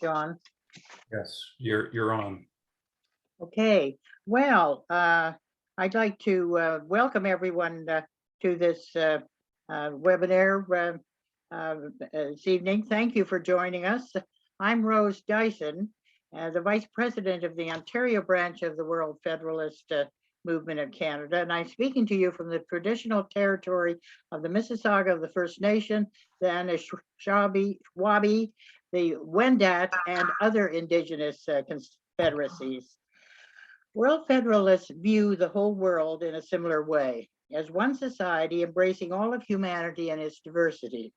John? Yes, you're on. Okay, well, I'd like to welcome everyone to this webinar this evening. Thank you for joining us. I'm Rose Dyson, the Vice President of the Ontario branch of the World Federalist Movement of Canada, and I'm speaking to you from the traditional territory of the Mississauga of the First Nation, the Anishinaabe, Wabi, the Wendat, and other Indigenous confederacies. World Federalists view the whole world in a similar way, as one society embracing all of humanity and its diversity.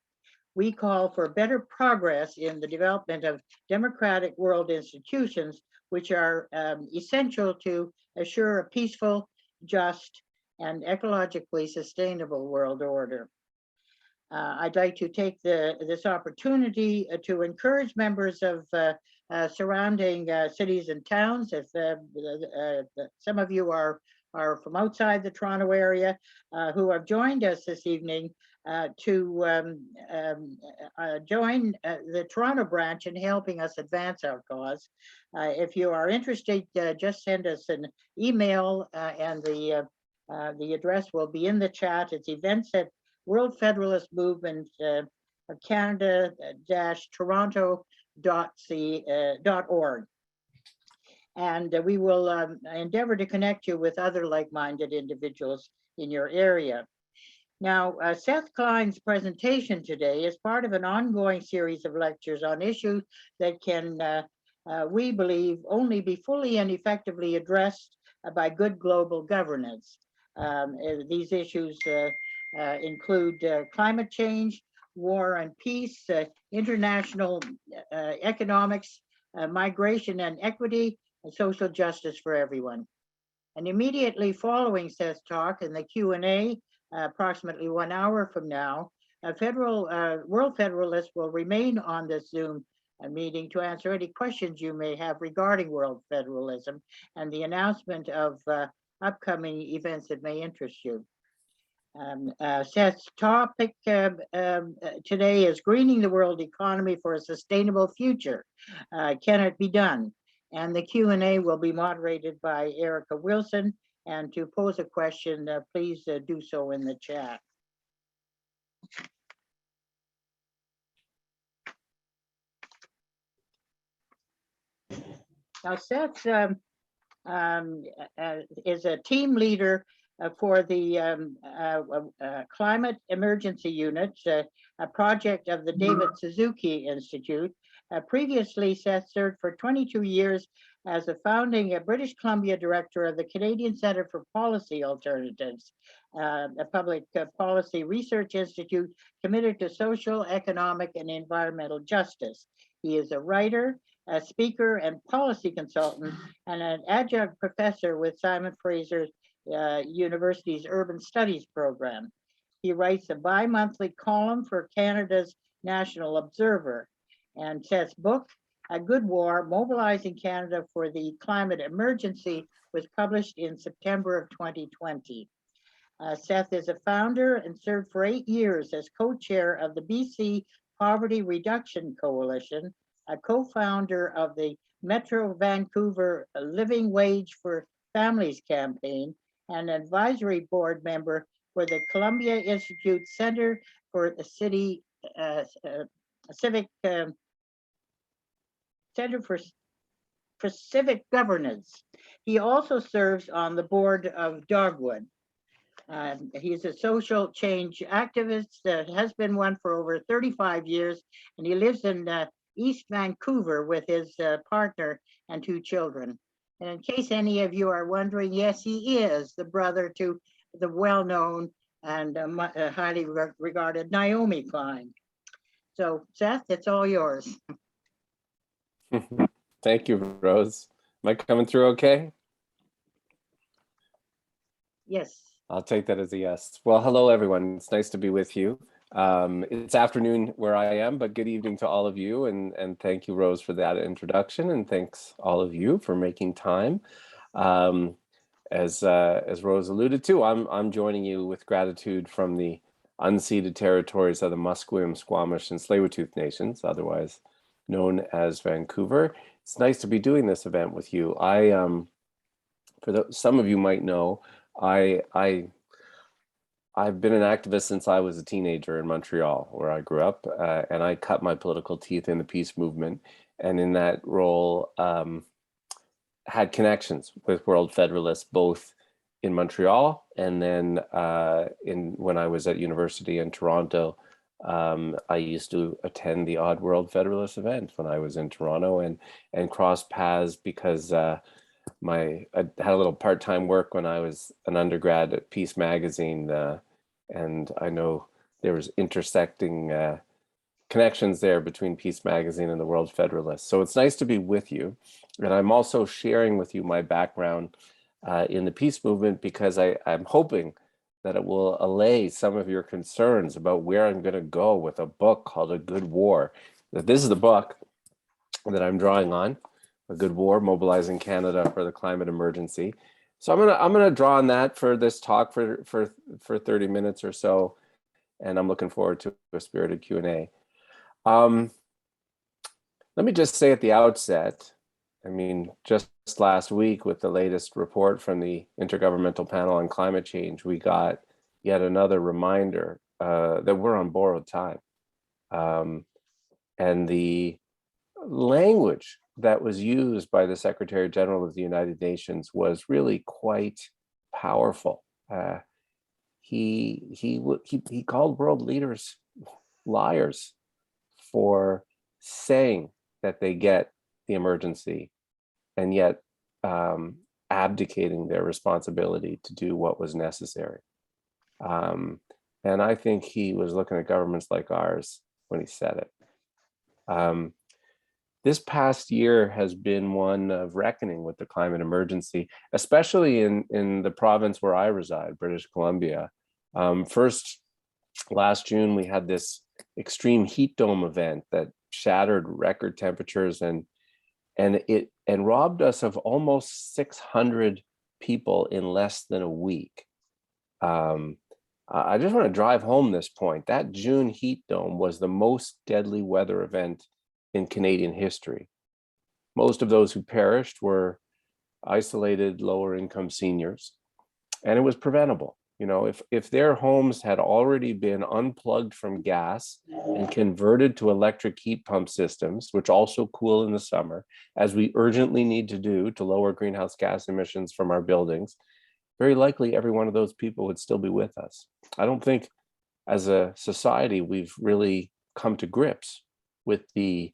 We call for better progress in the development of democratic world institutions, which are essential to assure a peaceful, just, and ecologically sustainable world order. I'd like to take this opportunity to encourage members of surrounding cities and towns. If some of you are from outside the Toronto area who have joined us this evening to join the Toronto branch in helping us advance our cause. If you are interested, just send us an email and the address will be in the chat. It's events at World Federalist Movement of Canada-Toronto.org. And we will endeavor to connect you with other like-minded individuals in your area. Now, Seth Klein's presentation today is part of an ongoing series of lectures on issues that can, we believe, only be fully and effectively addressed by good global governance. These issues include climate change, war and peace, international economics, migration and equity, and social justice for everyone. And immediately following Seth's talk in the Q&A, approximately 1 hour from now, World Federalists will remain on this Zoom meeting to answer any questions you may have regarding World Federalism and the announcement of upcoming events that may interest you. Seth's topic today is greening the world economy for a sustainable future. Can it be done? And the Q&A will be moderated by Erica Wilson. And to pose a question, please do so in the chat. Now, Seth is a team leader for the Climate Emergency Unit, a project of the David Suzuki Institute. Previously, Seth served for 22 years as a founding British Columbia director of the Canadian Centre for Policy Alternatives, a public policy research institute committed to social, economic, and environmental justice. He is a writer, a speaker, and policy consultant, and an adjunct professor with Simon Fraser University's Urban Studies program. He writes a bi-monthly column for Canada's National Observer. And Seth's book, A Good War, Mobilizing Canada for the Climate Emergency, was published in September of 2020. Seth is a founder and served for 8 years as co-chair of the BC Poverty Reduction Coalition, a co-founder of the Metro Vancouver Living Wage for Families campaign, and an advisory board member for the Columbia Institute Center for the Center for Civic Governance. He also serves on the board of Dogwood. He's a social change activist that has been one for over 35 years, and he lives in East Vancouver with his partner and 2 children. And in case any of you are wondering, yes, he is the brother to the well-known and highly regarded Naomi Klein. So, Seth, it's all yours. Thank you, Rose. Am I coming through okay? Yes. I'll take that as a yes. Well, hello, everyone. It's nice to be with you. It's afternoon where I am, but good evening to all of you. And thank you, Rose, for that introduction. And thanks all of you for making time. As Rose alluded to, I'm joining you with gratitude from the unceded territories of the Musqueam, Squamish, and Tsleil-Waututh nations, otherwise known as Vancouver. It's nice to be doing this event with you. Some of you might know, I've been an activist since I was a teenager in Montreal, where I grew up, and I cut my political teeth in the peace movement, and in that role, had connections with World Federalists, both in Montreal and then when I was at university in Toronto. I used to attend the odd World Federalist event when I was in Toronto, and cross paths because I had a little part-time work when I was an undergrad at Peace Magazine, and I know there was intersecting connections there between Peace Magazine and the World Federalists. So it's nice to be with you. And I'm also sharing with you my background in the peace movement because I'm hoping that it will allay some of your concerns about where I'm going to go with a book called A Good War. This is the book that I'm drawing on, A Good War, Mobilizing Canada for the Climate Emergency. So I'm gonna draw on that for this talk for 30 minutes or so, and I'm looking forward to a spirited Q&A. Let me just say at the outset, I mean, just last week with the latest report from the Intergovernmental Panel on Climate Change, we got yet another reminder that we're on borrowed time. And the language that was used by the Secretary General of the United Nations was really quite powerful. He called world leaders liars for saying that they get the emergency and yet abdicating their responsibility to do what was necessary. And I think he was looking at governments like ours when he said it. This past year has been one of reckoning with the climate emergency, especially in the province where I reside, British Columbia. First, last June, we had this extreme heat dome event that shattered record temperatures and robbed us of almost 600 people in less than a week. I just want to drive home this point. That June heat dome was the most deadly weather event in Canadian history. Most of those who perished were isolated lower income seniors, and it was preventable. You know, if their homes had already been unplugged from gas and converted to electric heat pump systems, which also cool in the summer, as we urgently need to do to lower greenhouse gas emissions from our buildings, very likely every one of those people would still be with us. I don't think as a society we've really come to grips with the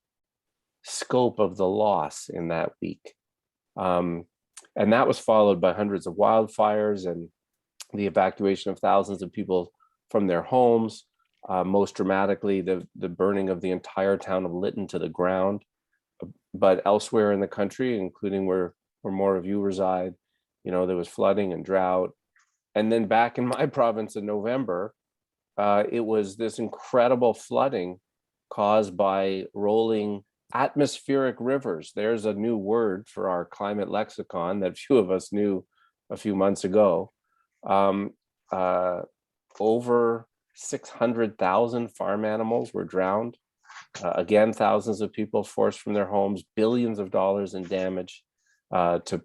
scope of the loss in that week. And that was followed by hundreds of wildfires and the evacuation of thousands of people from their homes. Most dramatically, the burning of the entire town of Lytton to the ground. But elsewhere in the country, including where more of you reside, you know, there was flooding and drought. And then back in my province in November, it was this incredible flooding caused by rolling atmospheric rivers. There's a new word for our climate lexicon that few of us knew a few months ago. Over 600,000 farm animals were drowned. Again, thousands of people forced from their homes, billions of dollars in damage to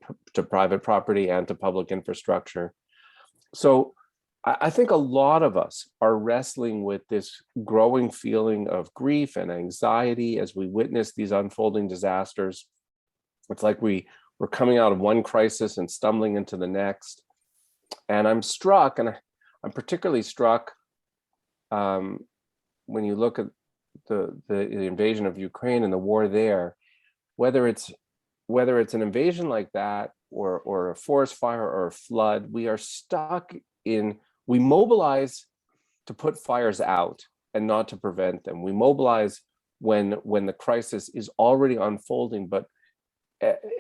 private property and to public infrastructure. So I think a lot of us are wrestling with this growing feeling of grief and anxiety as we witness these unfolding disasters. It's like we're coming out of one crisis and stumbling into the next. And I'm struck, and I'm particularly struck when you look at the invasion of Ukraine and the war there, whether it's an invasion like that or a forest fire or a flood, we are stuck in, we mobilize to put fires out and not to prevent them. We mobilize when the crisis is already unfolding,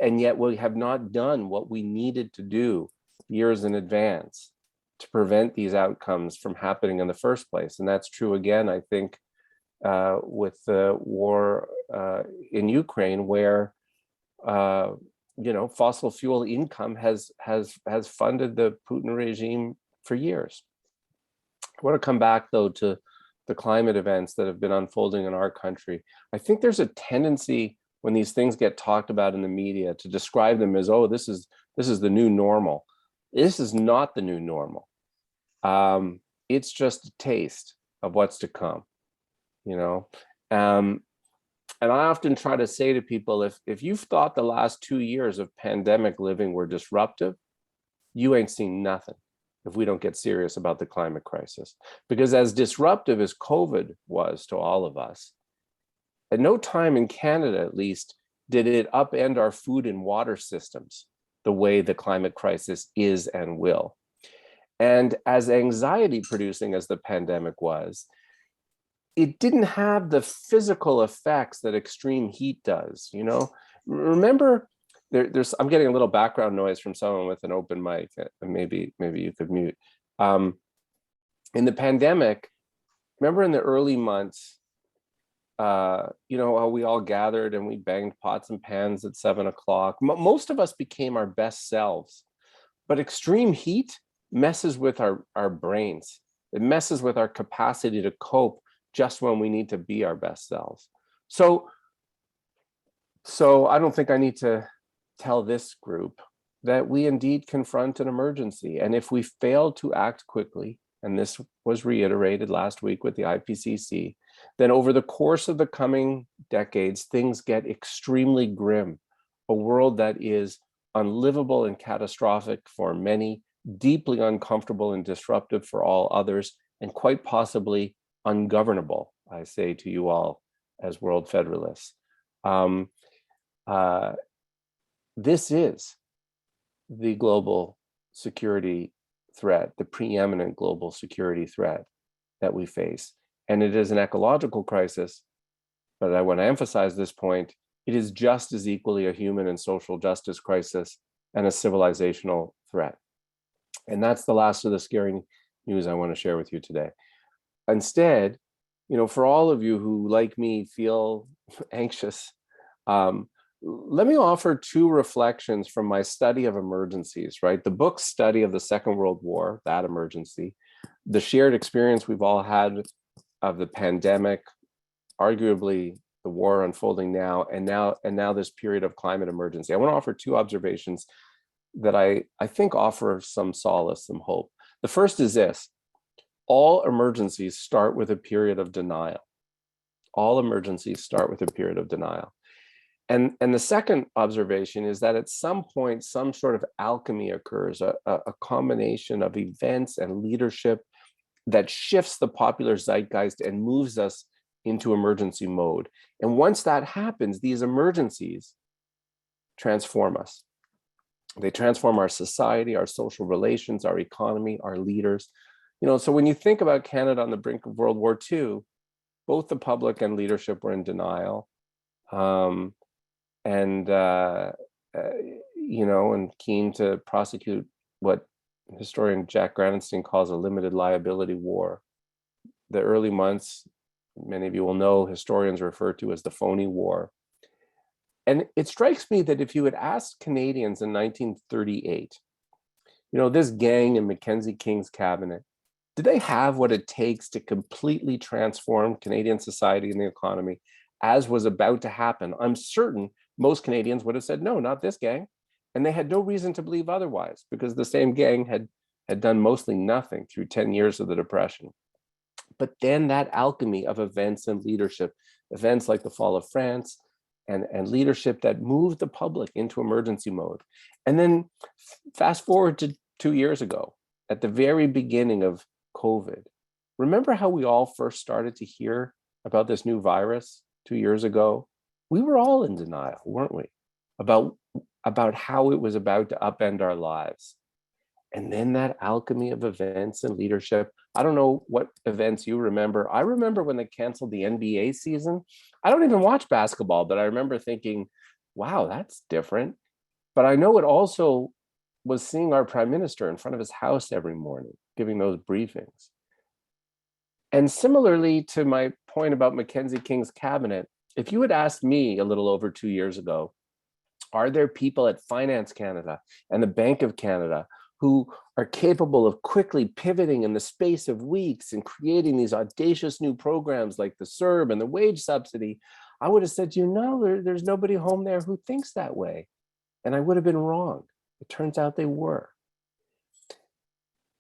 and yet we have not done what we needed to do years in advance to prevent these outcomes from happening in the first place. And that's true again, I think, with the war in Ukraine, where fossil fuel income has funded the Putin regime for years. I want to come back though to the climate events that have been unfolding in our country, I think there's a tendency when these things get talked about in the media to describe them as, oh, this is the new normal. This is not the new normal. It's just a taste of what's to come, you know. And I often try to say to people, if you've thought the last 2 years of pandemic living were disruptive, you ain't seen nothing if we don't get serious about the climate crisis. Because as disruptive as COVID was to all of us, at no time in Canada, at least, did it upend our food and water systems the way the climate crisis is and will. And as anxiety producing as the pandemic was, it didn't have the physical effects that extreme heat does, you know? Remember, I'm getting a little background noise from someone with an open mic, and maybe you could mute. In the pandemic, remember in the early months, you know, how we all gathered and we banged pots and pans at 7 o'clock. Most of us became our best selves, but extreme heat messes with our brains. It messes with our capacity to cope just when we need to be our best selves. So I don't think I need to tell this group that we indeed confront an emergency. And if we fail to act quickly, and this was reiterated last week with the IPCC, then over the course of the coming decades, things get extremely grim. A world that is unlivable and catastrophic for many, deeply uncomfortable and disruptive for all others, and quite possibly ungovernable, I say to you all as World Federalists. This is the global security threat, the preeminent global security threat that we face. And it is an ecological crisis, but I want to emphasize this point, it is just as equally a human and social justice crisis and a civilizational threat. And that's the last of the scary news I want to share with you today. Instead, you know, for all of you who, like me, feel anxious, let me offer 2 reflections from my study of emergencies, right? The book study of the Second World War, that emergency, the shared experience we've all had of the pandemic, arguably the war unfolding now, and now this period of climate emergency. I want to offer 2 observations that I think offer some solace, some hope. The first is this: all emergencies start with a period of denial. All emergencies start with a period of denial. And the second observation is that at some point, some sort of alchemy occurs, a combination of events and leadership that shifts the popular zeitgeist and moves us into emergency mode. And once that happens, these emergencies transform us. They transform our society, our social relations, our economy, our leaders. You know, so when you think about Canada on the brink of World War II, both the public and leadership were in denial. You know, and keen to prosecute what historian Jack Granenstein calls a limited liability war. The early months, many of you will know, historians refer to as the phony war. And it strikes me that if you had asked Canadians in 1938, you know, this gang in Mackenzie King's cabinet, do they have what it takes to completely transform Canadian society and the economy, as was about to happen? I'm certain most Canadians would have said, no, not this gang. And they had no reason to believe otherwise, because the same gang had done mostly nothing through 10 years of the Depression. But then that alchemy of events and leadership, events like the fall of France, and leadership that moved the public into emergency mode. And then fast forward to 2 years ago, at the very beginning of COVID. Remember how we all first started to hear about this new virus 2 years ago? We were all in denial, weren't we? About how it was about to upend our lives. And then that alchemy of events and leadership. I don't know what events you remember. I remember when they canceled the NBA season. I don't even watch basketball, but I remember thinking, wow, that's different. But I know it also was seeing our prime minister in front of his house every morning, giving those briefings. And similarly to my point about Mackenzie King's cabinet, if you had asked me a little over 2 years ago, are there people at Finance Canada and the Bank of Canada who are capable of quickly pivoting in the space of weeks and creating these audacious new programs like the CERB and the wage subsidy, I would have said to you, no, there's nobody home there who thinks that way. And I would have been wrong. It turns out they were.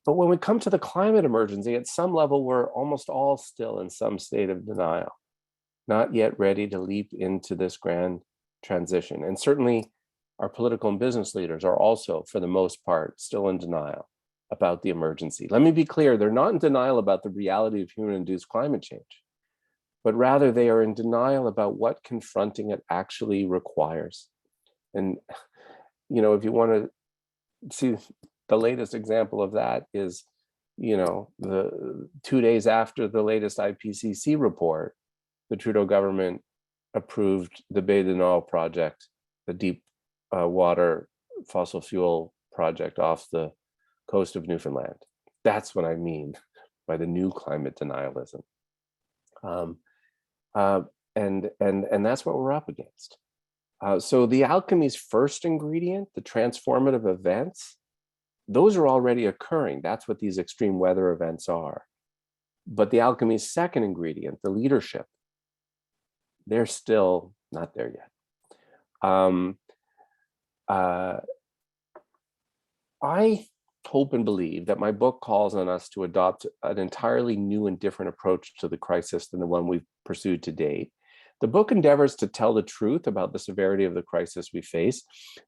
But when we come to the climate emergency, at some level, we're almost all still in some state of denial, not yet ready to leap into this grand transition. And certainly our political and business leaders are also, for the most part, still in denial about the emergency. Let me be clear, they're not in denial about the reality of human-induced climate change, but rather they are in denial about what confronting it actually requires. And, you know, if you want to see the latest example of that is, you know, the 2 days after the latest IPCC report, the Trudeau government approved the Bay du Nord project, the deep water fossil fuel project off the coast of Newfoundland. That's what I mean by the new climate denialism. And that's what we're up against. So the alchemy's first ingredient, the transformative events, those are already occurring. That's what these extreme weather events are. But the alchemy's second ingredient, the leadership, they're still not there yet. I hope and believe that my book calls on us to adopt an entirely new and different approach to the crisis than the one we've pursued to date. The book endeavors to tell the truth about the severity of the crisis we face,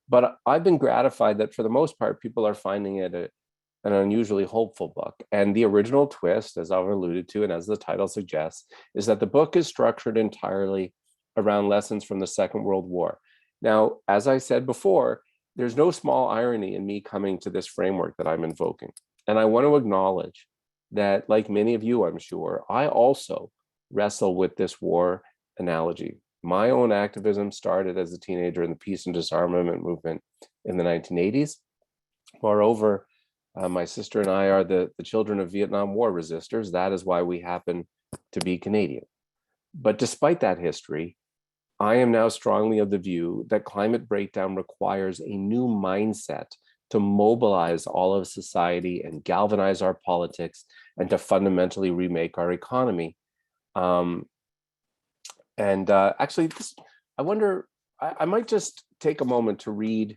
but I've been gratified that for the most part, people are finding it an unusually hopeful book. And the original twist, as I've alluded to, and as the title suggests, is that the book is structured entirely around lessons from the Second World War. Now, as I said before, there's no small irony in me coming to this framework that I'm invoking. And I want to acknowledge that, like many of you, I'm sure, I also wrestle with this war analogy. My own activism started as a teenager in the peace and disarmament movement in the 1980s. Moreover, my sister and I are the children of Vietnam War resistors. That is why we happen to be Canadian. But despite that history, I am now strongly of the view that climate breakdown requires a new mindset to mobilize all of society and galvanize our politics and to fundamentally remake our economy. Actually, I wonder, I might just take a moment to read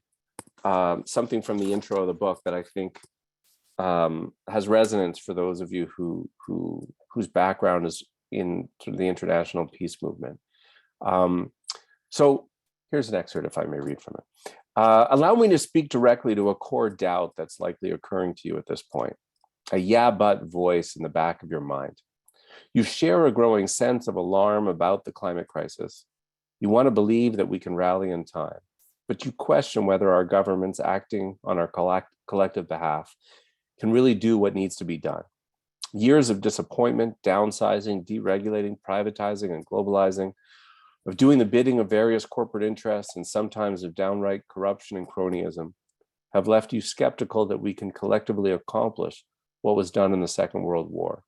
something from the intro of the book that I think has resonance for those of you whose background is in sort of the international peace movement. So here's an excerpt, if I may read from it. Allow me to speak directly to a core doubt that's likely occurring to you at this point, a yeah, but voice in the back of your mind. You share a growing sense of alarm about the climate crisis. You want to believe that we can rally in time, but you question whether our governments acting on our collective behalf can really do what needs to be done. Years of disappointment, downsizing, deregulating, privatizing, and globalizing, of doing the bidding of various corporate interests and sometimes of downright corruption and cronyism, have left you skeptical that we can collectively accomplish what was done in the Second World War.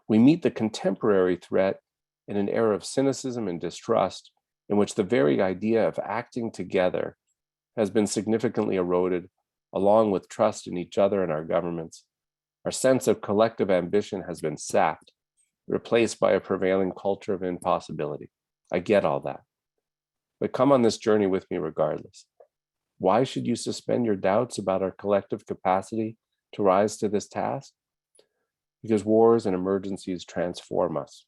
We meet the contemporary threat in an era of cynicism and distrust in which the very idea of acting together has been significantly eroded, along with trust in each other and our governments. Our sense of collective ambition has been sapped, replaced by a prevailing culture of impossibility. I get all that, but come on this journey with me regardless. Why should you suspend your doubts about our collective capacity to rise to this task? Because wars and emergencies transform us.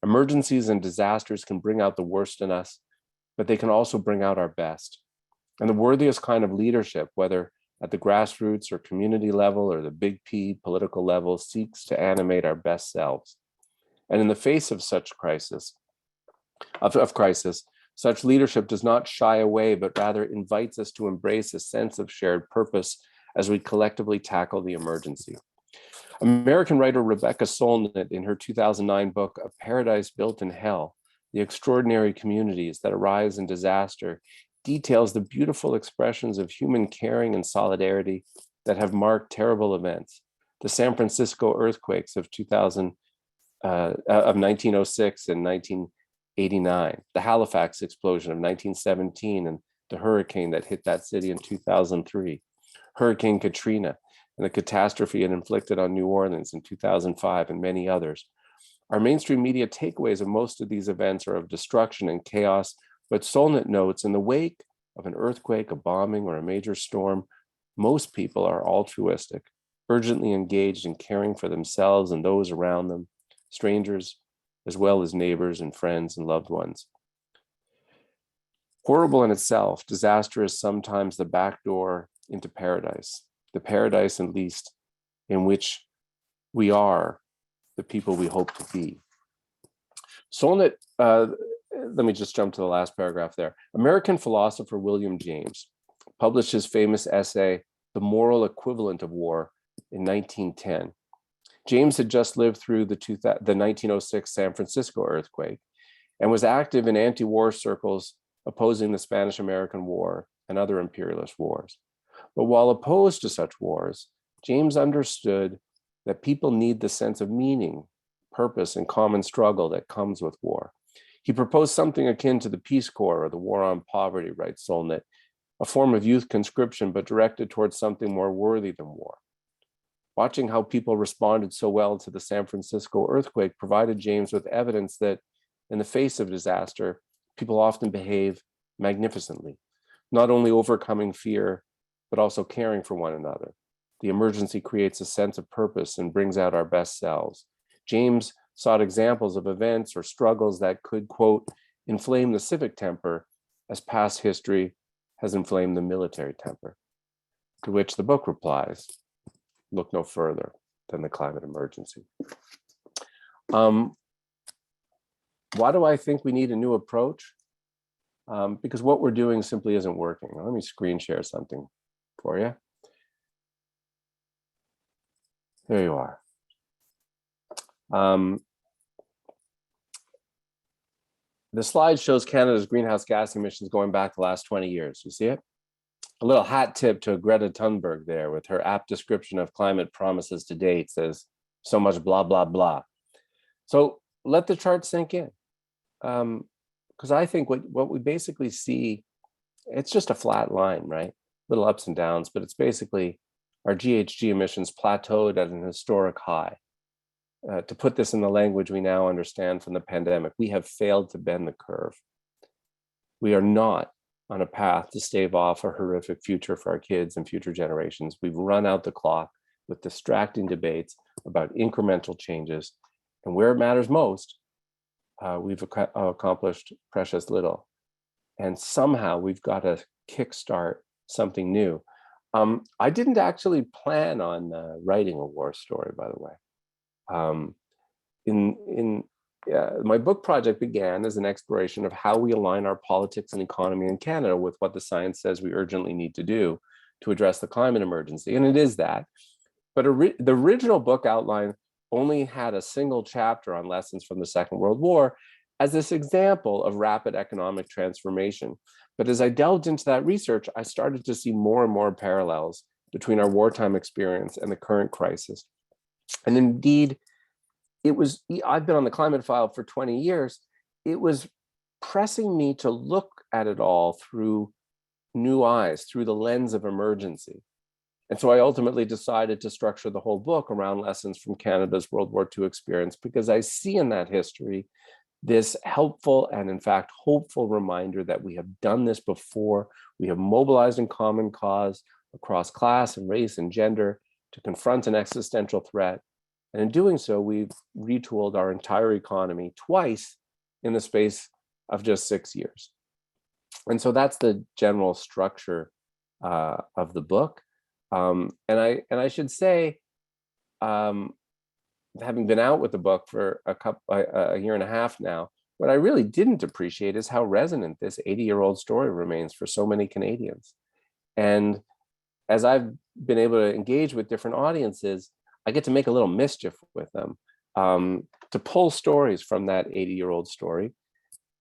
Emergencies and disasters can bring out the worst in us, but they can also bring out our best. And the worthiest kind of leadership, whether at the grassroots or community level or the big P political level, seeks to animate our best selves. And in the face of such crisis, such leadership does not shy away, but rather invites us to embrace a sense of shared purpose as we collectively tackle the emergency. American writer Rebecca Solnit, in her 2009 book, A Paradise Built in Hell, The Extraordinary Communities That Arise in Disaster, details the beautiful expressions of human caring and solidarity that have marked terrible events. The San Francisco earthquakes of 1906 and 1989, the Halifax explosion of 1917, and the hurricane that hit that city in 2003, Hurricane Katrina and the catastrophe it inflicted on New Orleans in 2005 and many others. Our mainstream media takeaways of most of these events are of destruction and chaos, but Solnit notes in the wake of an earthquake, a bombing, or a major storm, most people are altruistic, urgently engaged in caring for themselves and those around them, strangers, as well as neighbors and friends and loved ones. Horrible in itself, disaster is sometimes the back door into paradise, the paradise at least in which we are the people we hope to be. Solnit, let me just jump to the last paragraph there. American philosopher William James published his famous essay, The Moral Equivalent of War, in 1910. James had just lived through the 1906 San Francisco earthquake and was active in anti-war circles opposing the Spanish-American War and other imperialist wars. But while opposed to such wars, James understood that people need the sense of meaning, purpose, and common struggle that comes with war. He proposed something akin to the Peace Corps or the War on Poverty, writes Solnit, a form of youth conscription, but directed towards something more worthy than war. Watching how people responded so well to the San Francisco earthquake provided James with evidence that in the face of disaster, people often behave magnificently, not only overcoming fear, but also caring for one another. The emergency creates a sense of purpose and brings out our best selves. James sought examples of events or struggles that could, quote, inflame the civic temper as past history has inflamed the military temper. To which the book replies, look no further than the climate emergency. Why do I think we need a new approach? Because what we're doing simply isn't working. Let me screen share something for you. There you are. The slide shows Canada's greenhouse gas emissions going back the last 20 years. You see it? A little hat tip to Greta Thunberg there with her apt description of climate promises to date, says so much blah, blah, blah. So let the chart sink in. Because I think what we basically see, it's just a flat line, right? Little ups and downs, but it's basically our GHG emissions plateaued at an historic high. To put this in the language we now understand from the pandemic, we have failed to bend the curve. We are not on a path to stave off a horrific future for our kids and future generations. We've run out the clock with distracting debates about incremental changes, and where it matters most, we've accomplished precious little. And somehow we've got to kickstart something new. I didn't actually plan on writing a war story, by the way. My book project began as an exploration of how we align our politics and economy in Canada with what the science says we urgently need to do to address the climate emergency. And it is that. But the original book outline only had a single chapter on lessons from the Second World War as this example of rapid economic transformation. But as I delved into that research, I started to see more and more parallels between our wartime experience and the current crisis. And indeed, I've been on the climate file for 20 years. It was pressing me to look at it all through new eyes, through the lens of emergency. And so I ultimately decided to structure the whole book around lessons from Canada's World War II experience, because I see in that history this helpful and in fact hopeful reminder that we have done this before. We have mobilized in common cause across class and race and gender to confront an existential threat. And in doing so, we've retooled our entire economy twice in the space of just 6 years. And so that's the general structure of the book. And I should say, having been out with the book for a year and a half now, what I really didn't appreciate is how resonant this 80-year-old story remains for so many Canadians. And as I've been able to engage with different audiences, I get to make a little mischief with them, to pull stories from that 80-year-old story.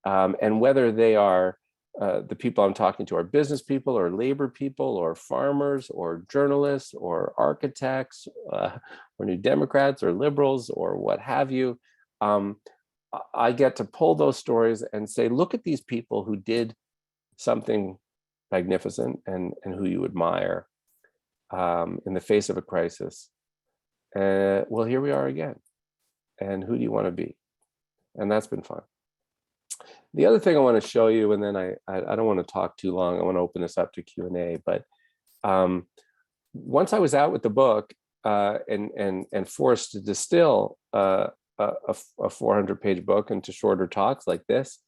And whether they are the people I'm talking to are business people or labor people or farmers or journalists or architects or New Democrats or liberals or what have you, I get to pull those stories and say, look at these people who did something magnificent and who you admire. in the face of a crisis. Well, here we are again. And who do you want to be? And that's been fun. The other thing I want to show you, and then I don't want to talk too long. I want to open this up to Q&A. But once I was out with the book and forced to distill a 400-page book into shorter talks like this,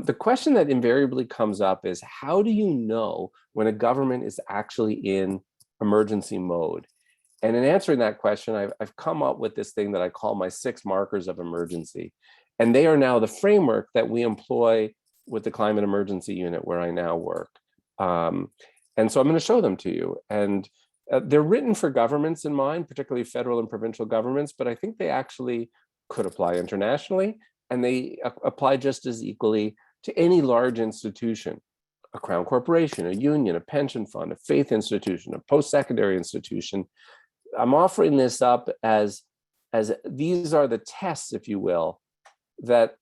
the question that invariably comes up is, how do you know when a government is actually in emergency mode? And in answering that question, I've come up with this thing that I call my 6 markers of emergency. And they are now the framework that we employ with the Climate Emergency Unit where I now work. And so I'm going to show them to you. And they're written for governments in mind, particularly federal and provincial governments, but I think they actually could apply internationally, and they apply just as equally to any large institution, a crown corporation, a union, a pension fund, a faith institution, a post-secondary institution. I'm offering this up as these are the tests, if you will, that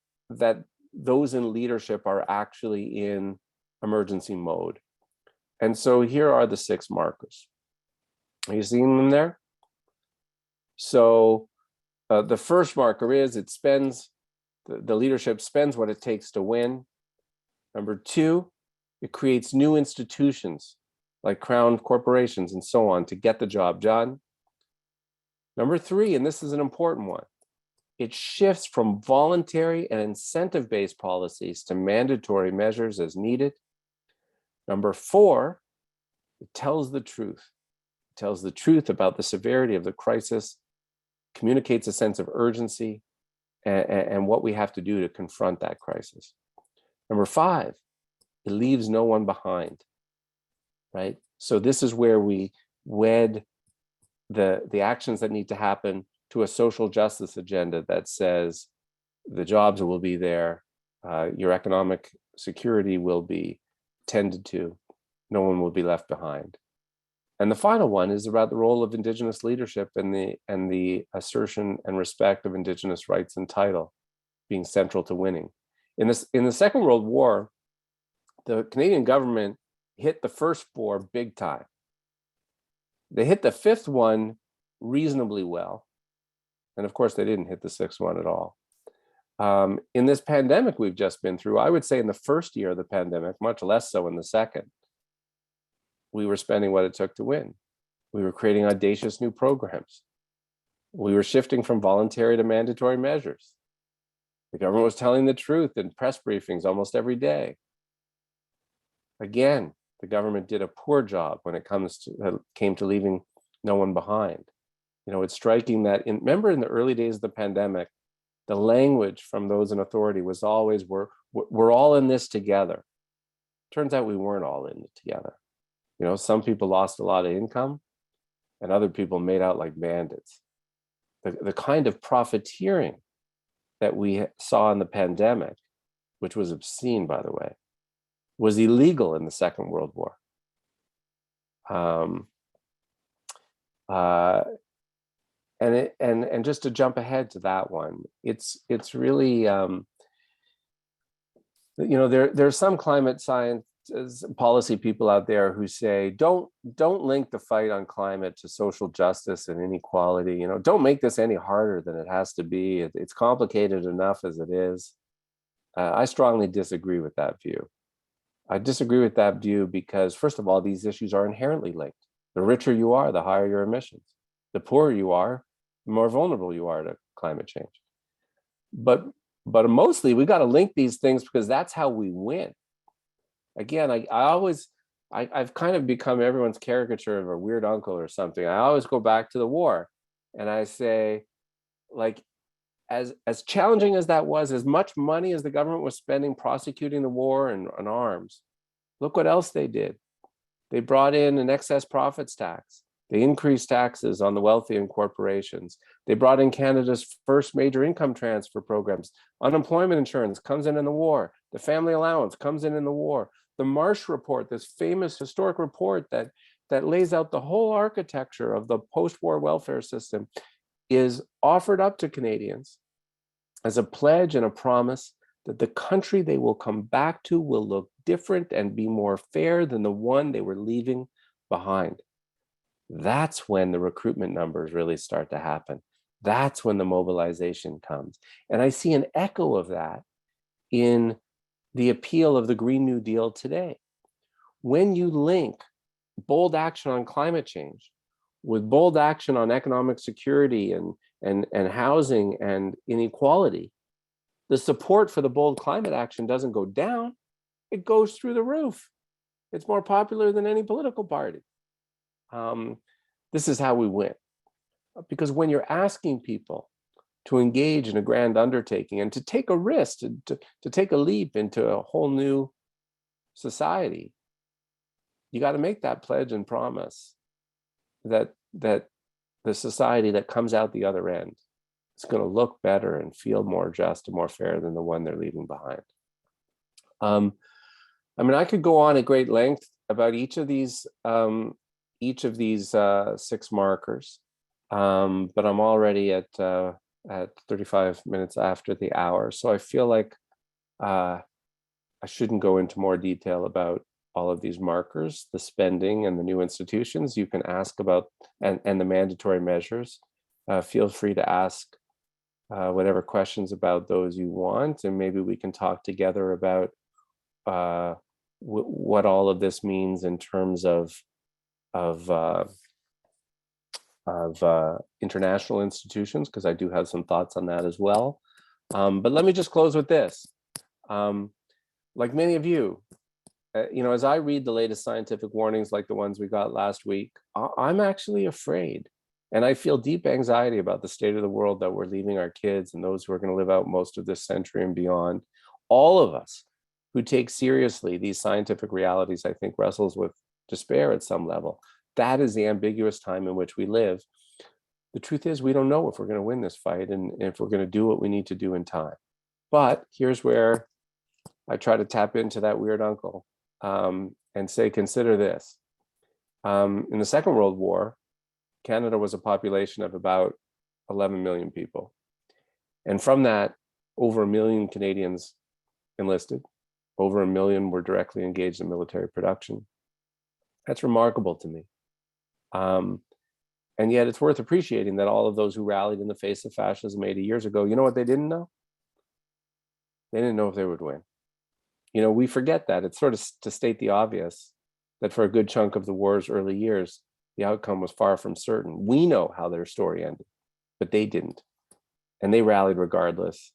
those in leadership are actually in emergency mode. And so here are the 6 markers. Are you seeing them there? So the first marker is the leadership spends what it takes to win. Number 2, it creates new institutions like crown corporations and so on to get the job done. Number 3, and this is an important one, it shifts from voluntary and incentive-based policies to mandatory measures as needed. Number 4, it tells the truth. It tells the truth about the severity of the crisis, communicates a sense of urgency and what we have to do to confront that crisis. Number 5, it leaves no one behind, right? So this is where we wed the actions that need to happen to a social justice agenda that says the jobs will be there, your economic security will be tended to, no one will be left behind. And the final one is about the role of Indigenous leadership and the assertion and respect of Indigenous rights and title being central to winning. In the Second World War, the Canadian government hit the first 4 big time. They hit the 5th one reasonably well. And of course, they didn't hit the 6th one at all. In this pandemic we've just been through, I would say in the first year of the pandemic, much less so in the second, we were spending what it took to win. We were creating audacious new programs. We were shifting from voluntary to mandatory measures. The government was telling the truth in press briefings almost every day. Again, the government did a poor job when it came to leaving no one behind. You know, it's striking that, remember in the early days of the pandemic, the language from those in authority was always, we're all in this together. Turns out we weren't all in it together. You know, some people lost a lot of income and other people made out like bandits. The kind of profiteering that we saw in the pandemic, which was obscene, by the way, was illegal in the Second World War. And just to jump ahead to that one, it's really, you know, there's some climate science policy people out there who say, don't link the fight on climate to social justice and inequality. You know, don't make this any harder than it has to be. It's complicated enough as it is. I strongly disagree with that view. I disagree with that view because, first of all, these issues are inherently linked. The richer you are, the higher your emissions. The poorer you are, the more vulnerable you are to climate change. But mostly we got to link these things because that's how we win. Again, I've kind of become everyone's caricature of a weird uncle or something. I always go back to the war and I say, like, as challenging as that was, as much money as the government was spending prosecuting the war and arms, look what else they did. They brought in an excess profits tax. They increased taxes on the wealthy and corporations. They brought in Canada's first major income transfer programs. Unemployment insurance comes in the war. The family allowance comes in the war. The Marsh Report, this famous historic report that lays out the whole architecture of the post-war welfare system, is offered up to Canadians as a pledge and a promise that the country they will come back to will look different and be more fair than the one they were leaving behind. that's when the recruitment numbers really start to happen. That's when the mobilization comes. And I see an echo of that in the appeal of the Green New Deal today. When you link bold action on climate change with bold action on economic security and housing and inequality, the support for the bold climate action doesn't go down, it goes through the roof. It's more popular than any political party. This is how we win. Because when you're asking people to engage in a grand undertaking and to take a risk, to take a leap into a whole new society, you got to make that pledge and promise that the society that comes out the other end is going to look better and feel more just and more fair than the one they're leaving behind. I mean, I could go on at great length about each of these 6 markers, but I'm already at 35 minutes after the hour, so I feel like I shouldn't go into more detail about all of these markers, the spending and the new institutions. You can ask about and the mandatory measures. Feel free to ask whatever questions about those you want, and maybe we can talk together about what all of this means in terms of international institutions, because I do have some thoughts on that as well. But let me just close with this. Like many of you, as I read the latest scientific warnings like the ones we got last week, I'm actually afraid. And I feel deep anxiety about the state of the world that we're leaving our kids and those who are going to live out most of this century and beyond. All of us who take seriously these scientific realities, I think, wrestles with despair at some level. That is the ambiguous time in which we live. The truth is, we don't know if we're going to win this fight and if we're going to do what we need to do in time. But here's where I try to tap into that weird uncle and say, consider this. In the Second World War, Canada was a population of about 11 million people. And from that, over 1 million Canadians enlisted. Over 1 million were directly engaged in military production. That's remarkable to me. And yet it's worth appreciating that all of those who rallied in the face of fascism 80 years ago, you know what they didn't know? They didn't know if they would win. We forget that. It's sort of to state the obvious that for a good chunk of the war's early years, the outcome was far from certain. We know how their story ended, but they didn't. And they rallied regardless.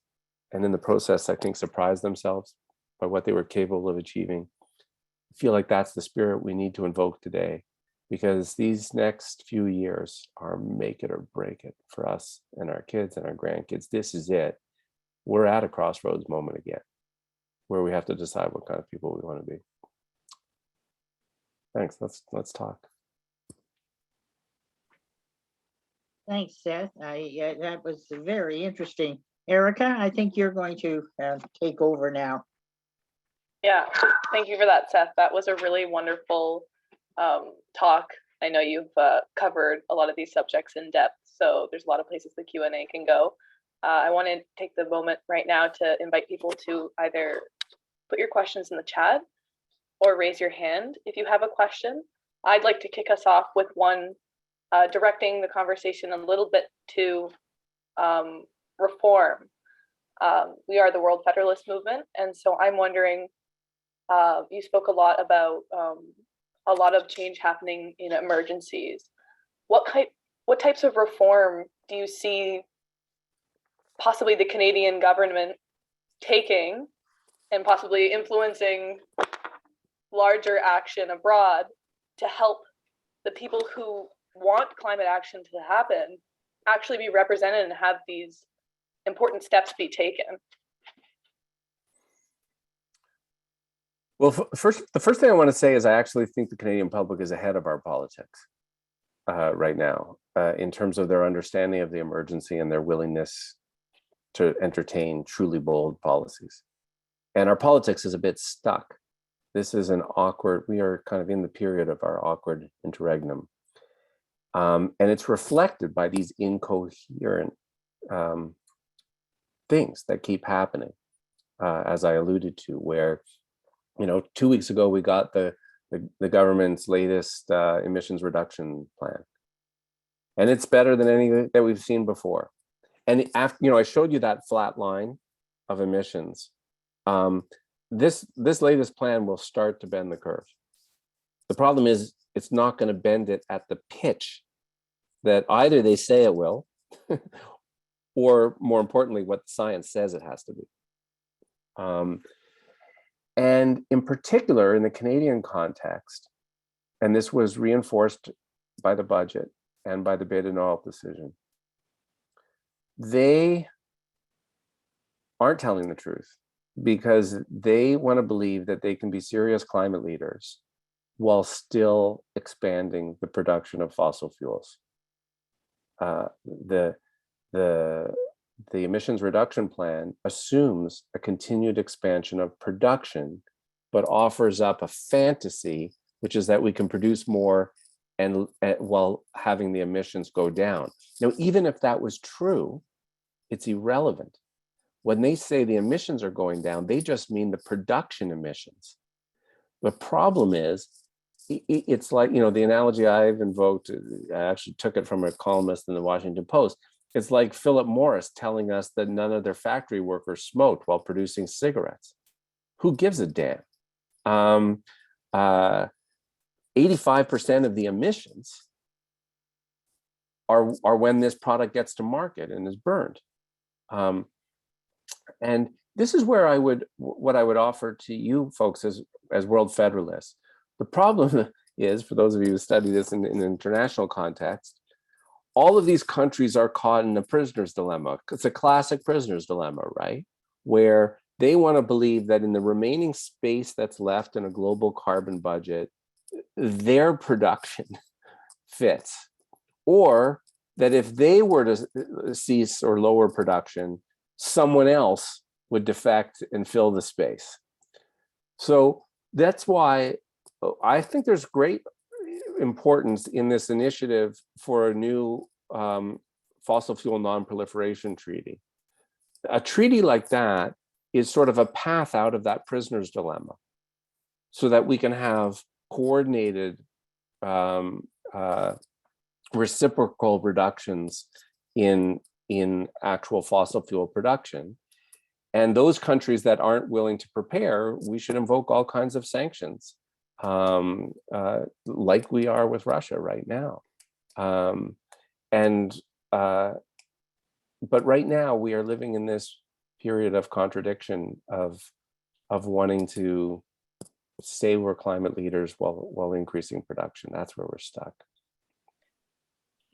And in the process, I think, surprised themselves by what they were capable of achieving. I feel like that's the spirit we need to invoke today, because these next few years are make it or break it for us and our kids and our grandkids. This is it. We're at a crossroads moment again, where we have to decide what kind of people we want to be. Thanks. Let's talk. Thanks, Seth. That was very interesting. Erica, I think you're going to take over now. Yeah, thank you for that, Seth. That was a really wonderful talk. I know you've covered a lot of these subjects in depth, so there's a lot of places the Q&A can go. I want to take the moment right now to invite people to either put your questions in the chat or raise your hand if you have a question. I'd like to kick us off with one directing the conversation a little bit to reform. We are the World Federalist movement, and so I'm wondering, you spoke a lot about a lot of change happening in emergencies. What types of reform do you see possibly the Canadian government taking and possibly influencing larger action abroad to help the people who want climate action to happen actually be represented and have these important steps be taken? Well, the first thing I want to say is I actually think the Canadian public is ahead of our politics right now in terms of their understanding of the emergency and their willingness to entertain truly bold policies. And our politics is a bit stuck. This is we are kind of in the period of our awkward interregnum. And it's reflected by these incoherent things that keep happening, as I alluded to, where 2 weeks ago we got the the government's latest emissions reduction plan. And it's better than any that we've seen before. And after, I showed you that flat line of emissions. This latest plan will start to bend the curve. The problem is it's not going to bend it at the pitch that either they say it will, or more importantly, what science says it has to be. And in particular, in the Canadian context, and this was reinforced by the budget and by the bid and oil decision, they aren't telling the truth because they want to believe that they can be serious climate leaders while still expanding the production of fossil fuels. The emissions reduction plan assumes a continued expansion of production, but offers up a fantasy, which is that we can produce more and while having the emissions go down. Now, even if that was true, it's irrelevant. When they say the emissions are going down, they just mean the production emissions. The problem is, it's like, the analogy I've invoked, I actually took it from a columnist in the Washington Post. It's like Philip Morris telling us that none of their factory workers smoked while producing cigarettes. Who gives a damn? 85% of the emissions are when this product gets to market and is burned. And this is where what I would offer to you folks as World Federalists. The problem is, for those of you who study this in an international context, all of these countries are caught in a prisoner's dilemma. It's a classic prisoner's dilemma, right? Where they want to believe that in the remaining space that's left in a global carbon budget, their production fits. Or that if they were to cease or lower production, someone else would defect and fill the space. So that's why I think there's great importance in this initiative for a new fossil fuel non-proliferation treaty. A treaty like that is sort of a path out of that prisoner's dilemma, so that we can have coordinated reciprocal reductions in actual fossil fuel production. And those countries that aren't willing to prepare, we should invoke all kinds of sanctions, like we are with Russia right now. But right now we are living in this period of contradiction of wanting to say we're climate leaders while increasing production. That's where we're stuck.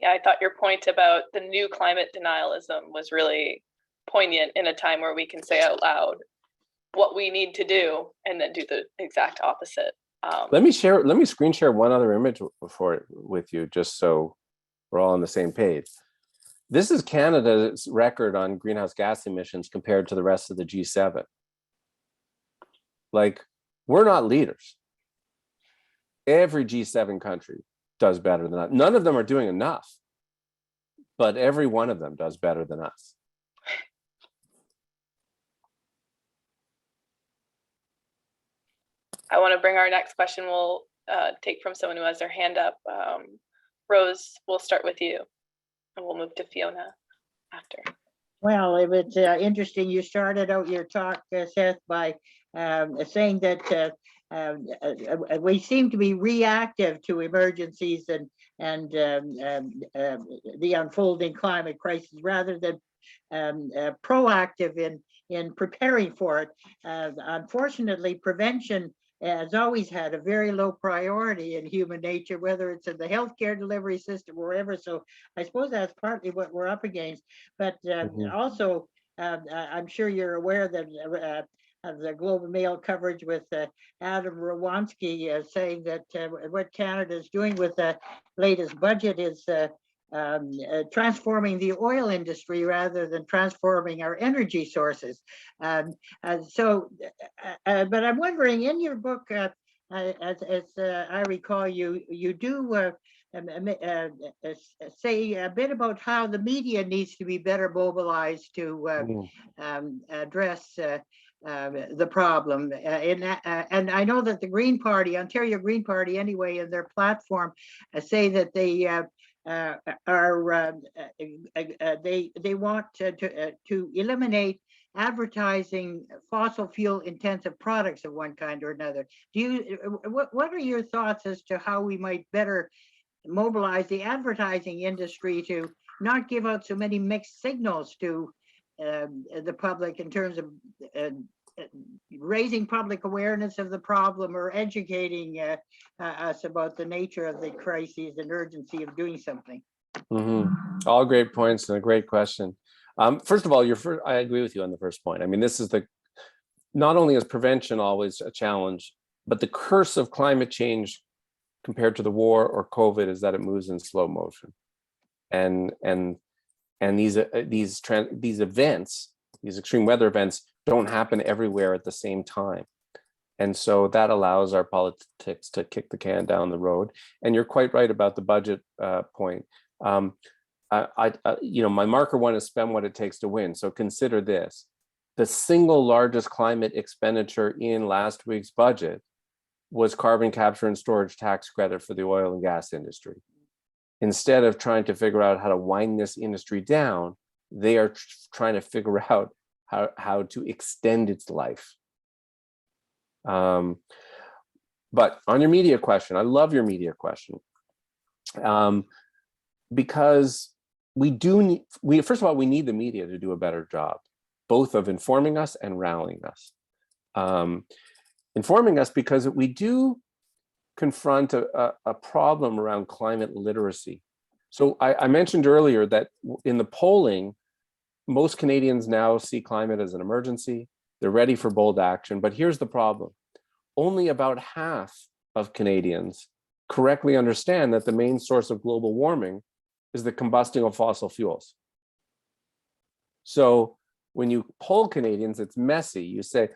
Yeah, I thought your point about the new climate denialism was really poignant in a time where we can say out loud what we need to do and then do the exact opposite. Let me screen share one other image with you, just so we're all on the same page. This is Canada's record on greenhouse gas emissions compared to the rest of the G7. Like, we're not leaders. Every G7 country does better than us. None of them are doing enough, but every one of them does better than us. I want to bring our next question. We'll take from someone who has their hand up. Rose, we'll start with you, and we'll move to Fiona after. Well, it was interesting. You started out your talk, Seth, by saying that we seem to be reactive to emergencies and the unfolding climate crisis rather than proactive in preparing for it. Unfortunately, prevention has always had a very low priority in human nature, whether it's in the healthcare delivery system or wherever. So I suppose that's partly what we're up against. But also, I'm sure you're aware that of the Globe and Mail coverage with Adam Rwanski saying that what Canada is doing with the latest budget is transforming the oil industry rather than transforming our energy sources. But I'm wondering, in your book, as I recall, you do say a bit about how the media needs to be better mobilized to address the problem. And I know that the Green Party, Ontario Green Party, anyway, in their platform, say that they they want to eliminate advertising fossil fuel intensive products of one kind or another. Do you what are your thoughts as to how we might better mobilize the advertising industry to not give out so many mixed signals to the public in terms of raising public awareness of the problem or educating us about the nature of the crises and urgency of doing something? All great points and a great question. First of all, I agree with you on the first point. I mean, this is not only is prevention always a challenge, but the curse of climate change compared to the war or COVID is that it moves in slow motion. And these events, these extreme weather events, don't happen everywhere at the same time. And so that allows our politics to kick the can down the road. And you're quite right about the budget point. My marker one is spend what it takes to win. So consider this: the single largest climate expenditure in last week's budget was carbon capture and storage tax credit for the oil and gas industry. Instead of trying to figure out how to wind this industry down, they are trying to figure out how to extend its life. But on your media question, I love your media question, because first of all, we need the media to do a better job, both of informing us and rallying us. Informing us because we do confront a problem around climate literacy. So I mentioned earlier that in the polling, most Canadians now see climate as an emergency. They're ready for bold action. But here's the problem. Only about half of Canadians correctly understand that the main source of global warming is the combusting of fossil fuels. So when you poll Canadians, it's messy. You say,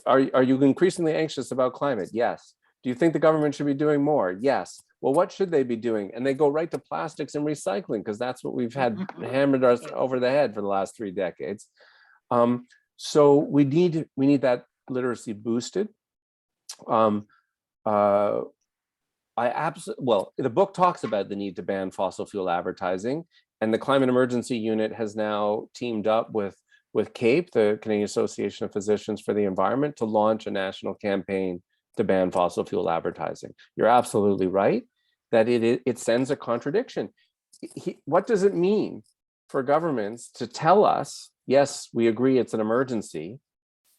are you increasingly anxious about climate? Yes. Do you think the government should be doing more? Yes. Well, what should they be doing? And they go right to plastics and recycling, because that's what we've had hammered us over the head for the last 3 decades. So we need that literacy boosted. The book talks about the need to ban fossil fuel advertising, and the Climate Emergency Unit has now teamed up with CAPE, the Canadian Association of Physicians for the Environment, to launch a national campaign to ban fossil fuel advertising. You're absolutely right that it sends a contradiction. What does it mean for governments to tell us, yes, we agree it's an emergency,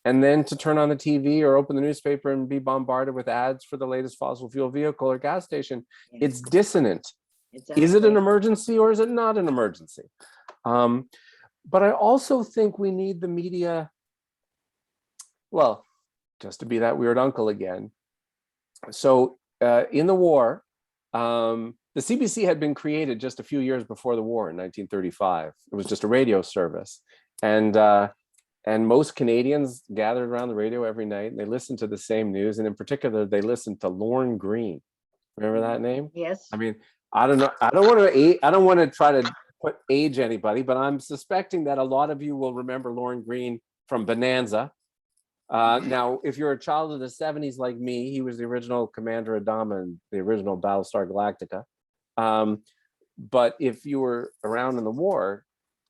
and then to turn on the TV or open the newspaper and be bombarded with ads for the latest fossil fuel vehicle or gas station? Yes. It's dissonant. Exactly. Is it an emergency or is it not an emergency? But I also think we need the media, well, just to be that weird uncle again. So in the war, the CBC had been created just a few years before the war in 1935. It was just a radio service. And most Canadians gathered around the radio every night and they listened to the same news. And in particular, they listened to Lorne Greene. Remember that name? Yes. I mean, I don't know. I don't want to try to age anybody, but I'm suspecting that a lot of you will remember Lorne Greene from Bonanza. Now, if you're a child of the 70s like me, he was the original Commander Adama in the original Battlestar Galactica. But if you were around in the war,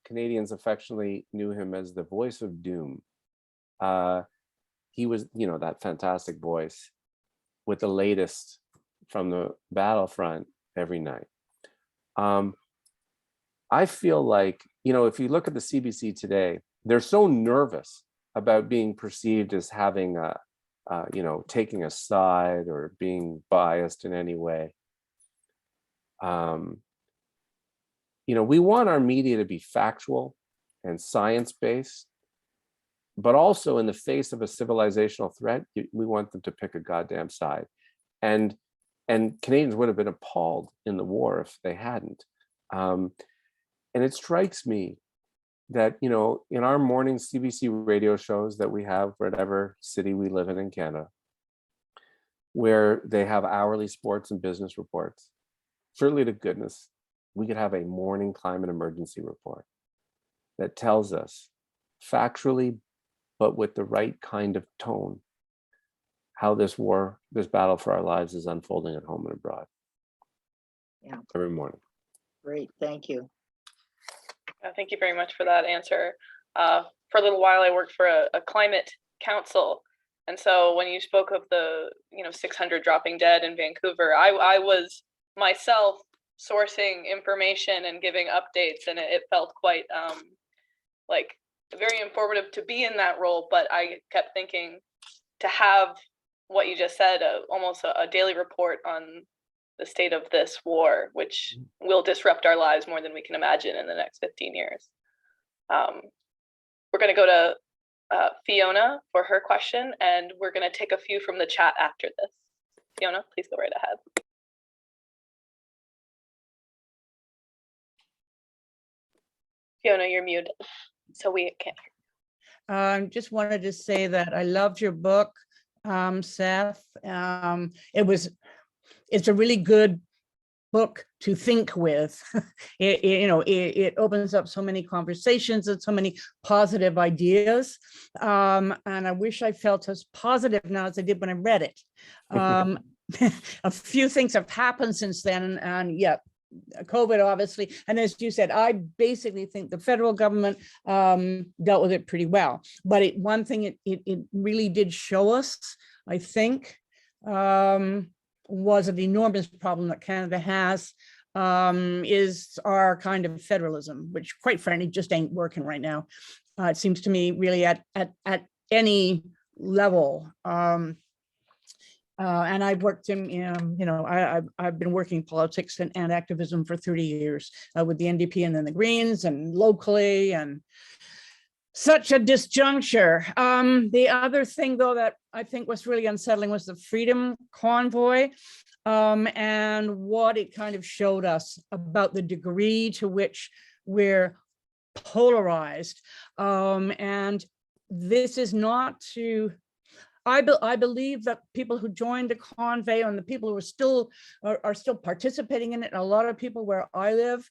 Canadians affectionately knew him as the voice of doom. He was, that fantastic voice with the latest from the battlefront every night. I feel like, if you look at the CBC today, they're so nervous about being perceived as having taking a side or being biased in any way. We want our media to be factual and science-based, but also in the face of a civilizational threat, we want them to pick a goddamn side. And Canadians would have been appalled in the war if they hadn't. And it strikes me that, in our morning CBC radio shows that we have, whatever city we live in Canada, where they have hourly sports and business reports, surely to goodness, we could have a morning climate emergency report that tells us factually, but with the right kind of tone, how this war, this battle for our lives is unfolding at home and abroad. Yeah. Every morning. Great, thank you. Thank you very much for that answer. For a little while, I worked for a climate council. And so when you spoke of the 600 dropping dead in Vancouver, I was myself sourcing information and giving updates, and it felt quite like very informative to be in that role. But I kept thinking, to have what you just said, almost a daily report on the state of this war, which will disrupt our lives more than we can imagine in the next 15 years. We're going to go to Fiona for her question, and we're going to take a few from the chat after this. Fiona, please go right ahead. Fiona, you're muted, so we can't hear. Just wanted to say that I loved your book, Seth. It's a really good book to think with. It opens up so many conversations and so many positive ideas. And I wish I felt as positive now as I did when I read it. A few things have happened since then, and yeah, COVID, obviously. And as you said, I basically think the federal government dealt with it pretty well. But one thing it really did show us, I think, was an enormous problem that Canada has, is our kind of federalism, which quite frankly just ain't working right now. It seems to me really at any level. And I've worked in, I've been working politics and activism for 30 years with the NDP and then the Greens and locally, and such a disjuncture. The other thing, though, that I think was really unsettling was the Freedom Convoy, and what it kind of showed us about the degree to which we're polarized. And this is not to... I believe that people who joined the convoy and the people who are still participating in it, and a lot of people where I live,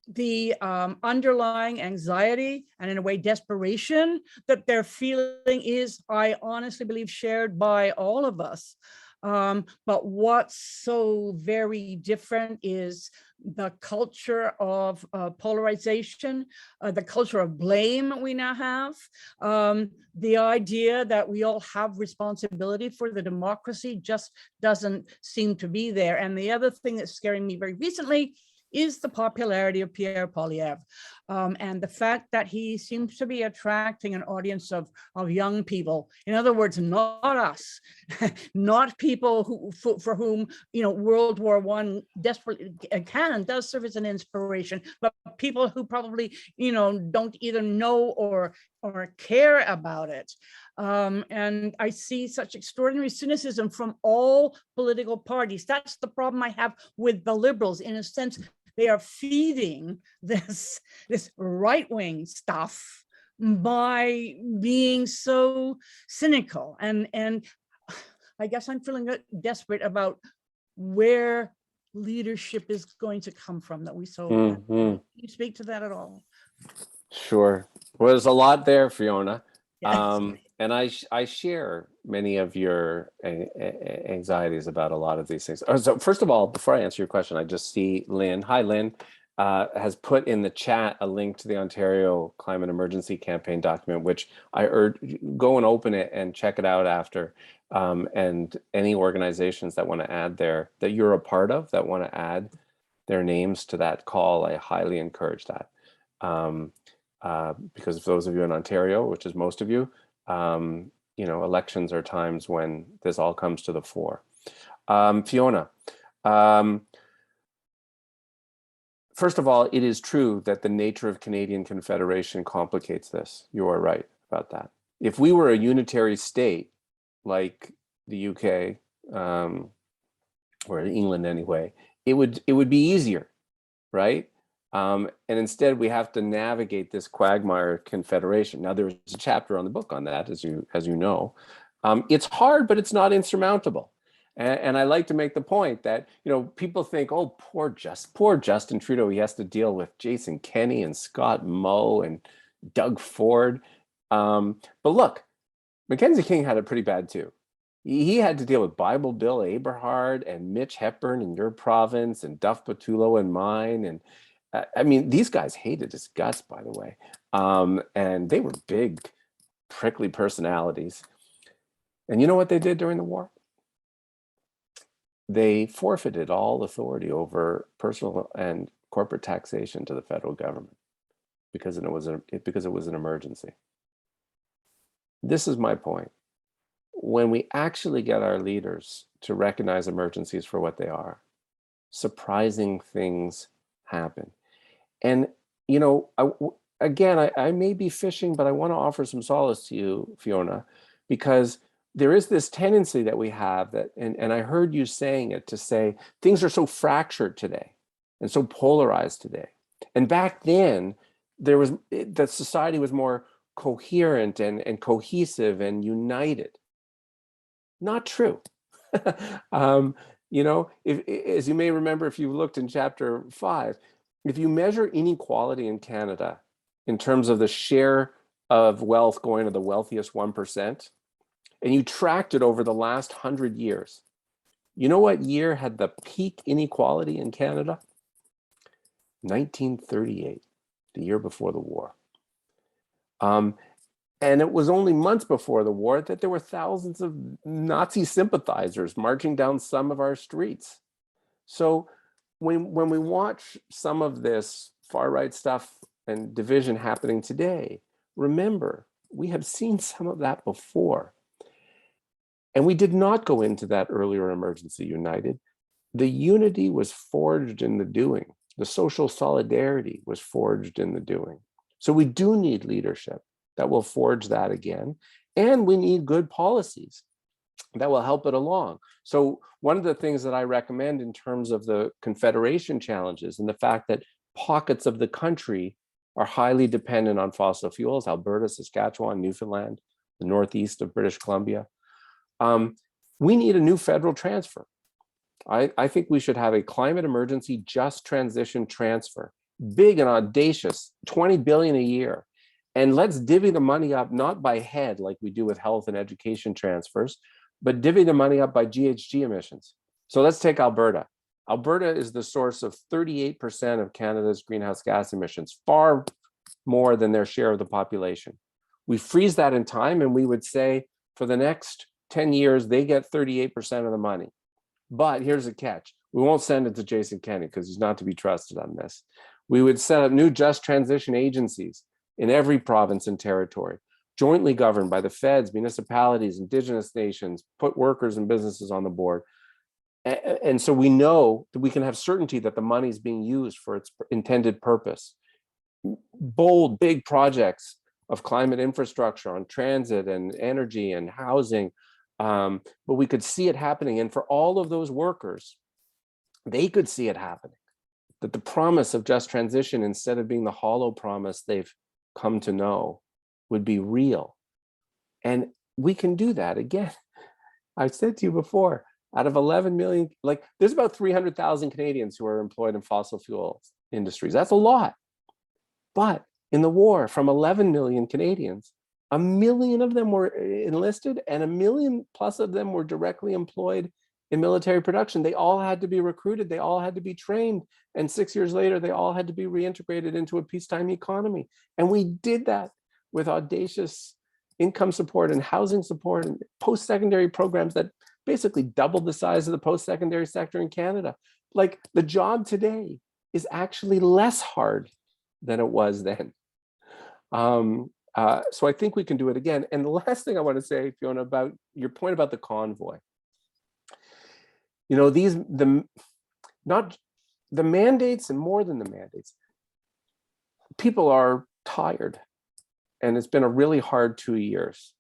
the underlying anxiety and in a way desperation that they're feeling is, I honestly believe, shared by all of us. But what's so very different is the culture of polarization, the culture of blame we now have, the idea that we all have responsibility for the democracy just doesn't seem to be there. And the other thing that's scaring me very recently is the popularity of Pierre Poilievre, and the fact that he seems to be attracting an audience of young people. In other words, not us, not people for whom World War I desperately can and does serve as an inspiration, but people who probably don't either know or care about it. And I see such extraordinary cynicism from all political parties. That's the problem I have with the Liberals. In a sense, they are feeding this right-wing stuff by being so cynical. And I guess I'm feeling desperate about where leadership is going to come from that we so Can you speak to that at all? Sure. Well, there's a lot there, Fiona. Yes. And I share many of your anxieties about a lot of these things. So first of all, before I answer your question, I just see Lynn. Hi, Lynn. Has put in the chat a link to the Ontario Climate Emergency Campaign document, which I urge, go and open it and check it out after. And any organizations that want to add that you're a part of, that want to add their names to that call, I highly encourage that. Because for those of you in Ontario, which is most of you, elections are times when this all comes to the fore. Fiona, first of all, it is true that the nature of Canadian Confederation complicates this. You are right about that. If we were a unitary state like the UK, or England anyway, it would be easier, right? And instead we have to navigate this quagmire confederation. Now there's a chapter on the book on that, as you know. It's hard, but it's not insurmountable. And I like to make the point that, people think, oh, poor Justin Trudeau, he has to deal with Jason Kenney and Scott Moe and Doug Ford. But look, Mackenzie King had it pretty bad too. He had to deal with Bible Bill Eberhard and Mitch Hepburn in your province and Duff Patullo in mine. And I mean, these guys hated his guts, by the way. And they were big, prickly personalities. And you know what they did during the war? They forfeited all authority over personal and corporate taxation to the federal government because it was an emergency. This is my point. When we actually get our leaders to recognize emergencies for what they are, surprising things happen. And, you know, I may be fishing, but I want to offer some solace to you, Fiona, because there is this tendency that we have that, and I heard you saying it, to say things are so fractured today and so polarized today. And back then, the society was more coherent and cohesive and united. Not true. You know, as you may remember, if you looked in chapter 5, if you measure inequality in Canada in terms of the share of wealth going to the wealthiest 1%, and you tracked it over the last 100 years, you know what year had the peak inequality in Canada? 1938, the year before the war. And it was only months before the war that there were thousands of Nazi sympathizers marching down some of our streets. So when we watch some of this far-right stuff and division happening today, remember, we have seen some of that before. And we did not go into that earlier emergency united. The unity was forged in the doing. The social solidarity was forged in the doing. So we do need leadership that will forge that again. And we need good policies that will help it along. So one of the things that I recommend in terms of the Confederation challenges and the fact that pockets of the country are highly dependent on fossil fuels, Alberta, Saskatchewan, Newfoundland, the northeast of British Columbia, we need a new federal transfer. I think we should have a climate emergency just transition transfer, big and audacious, 20 billion a year. And let's divvy the money up, not by head like we do with health and education transfers, but divvy the money up by GHG emissions. So let's take Alberta. Alberta is the source of 38% of Canada's greenhouse gas emissions, far more than their share of the population. We freeze that in time and we would say for the next 10 years, they get 38% of the money. But here's the catch. We won't send it to Jason Kenney because he's not to be trusted on this. We would set up new just transition agencies in every province and territory, jointly governed by the feds, municipalities, Indigenous nations, put workers and businesses on the board. And so we know that we can have certainty that the money is being used for its intended purpose. Bold, big projects of climate infrastructure on transit and energy and housing, but we could see it happening. And for all of those workers, they could see it happening, that the promise of just transition, instead of being the hollow promise they've come to know, would be real. And we can do that. Again, I said to you before, out of 11 million, like there's about 300,000 Canadians who are employed in fossil fuel industries. That's a lot. But in the war, from 11 million Canadians, 1 million of them were enlisted and 1 million plus of them were directly employed in military production. They all had to be recruited. They all had to be trained. And 6 years later, they all had to be reintegrated into a peacetime economy. And we did that with audacious income support and housing support and post-secondary programs that basically doubled the size of the post-secondary sector in Canada. Like the job today is actually less hard than it was then. So I think we can do it again. And the last thing I want to say, Fiona, about your point about the convoy. You know, not the mandates, and more than the mandates, people are tired, and it's been a really hard 2 years.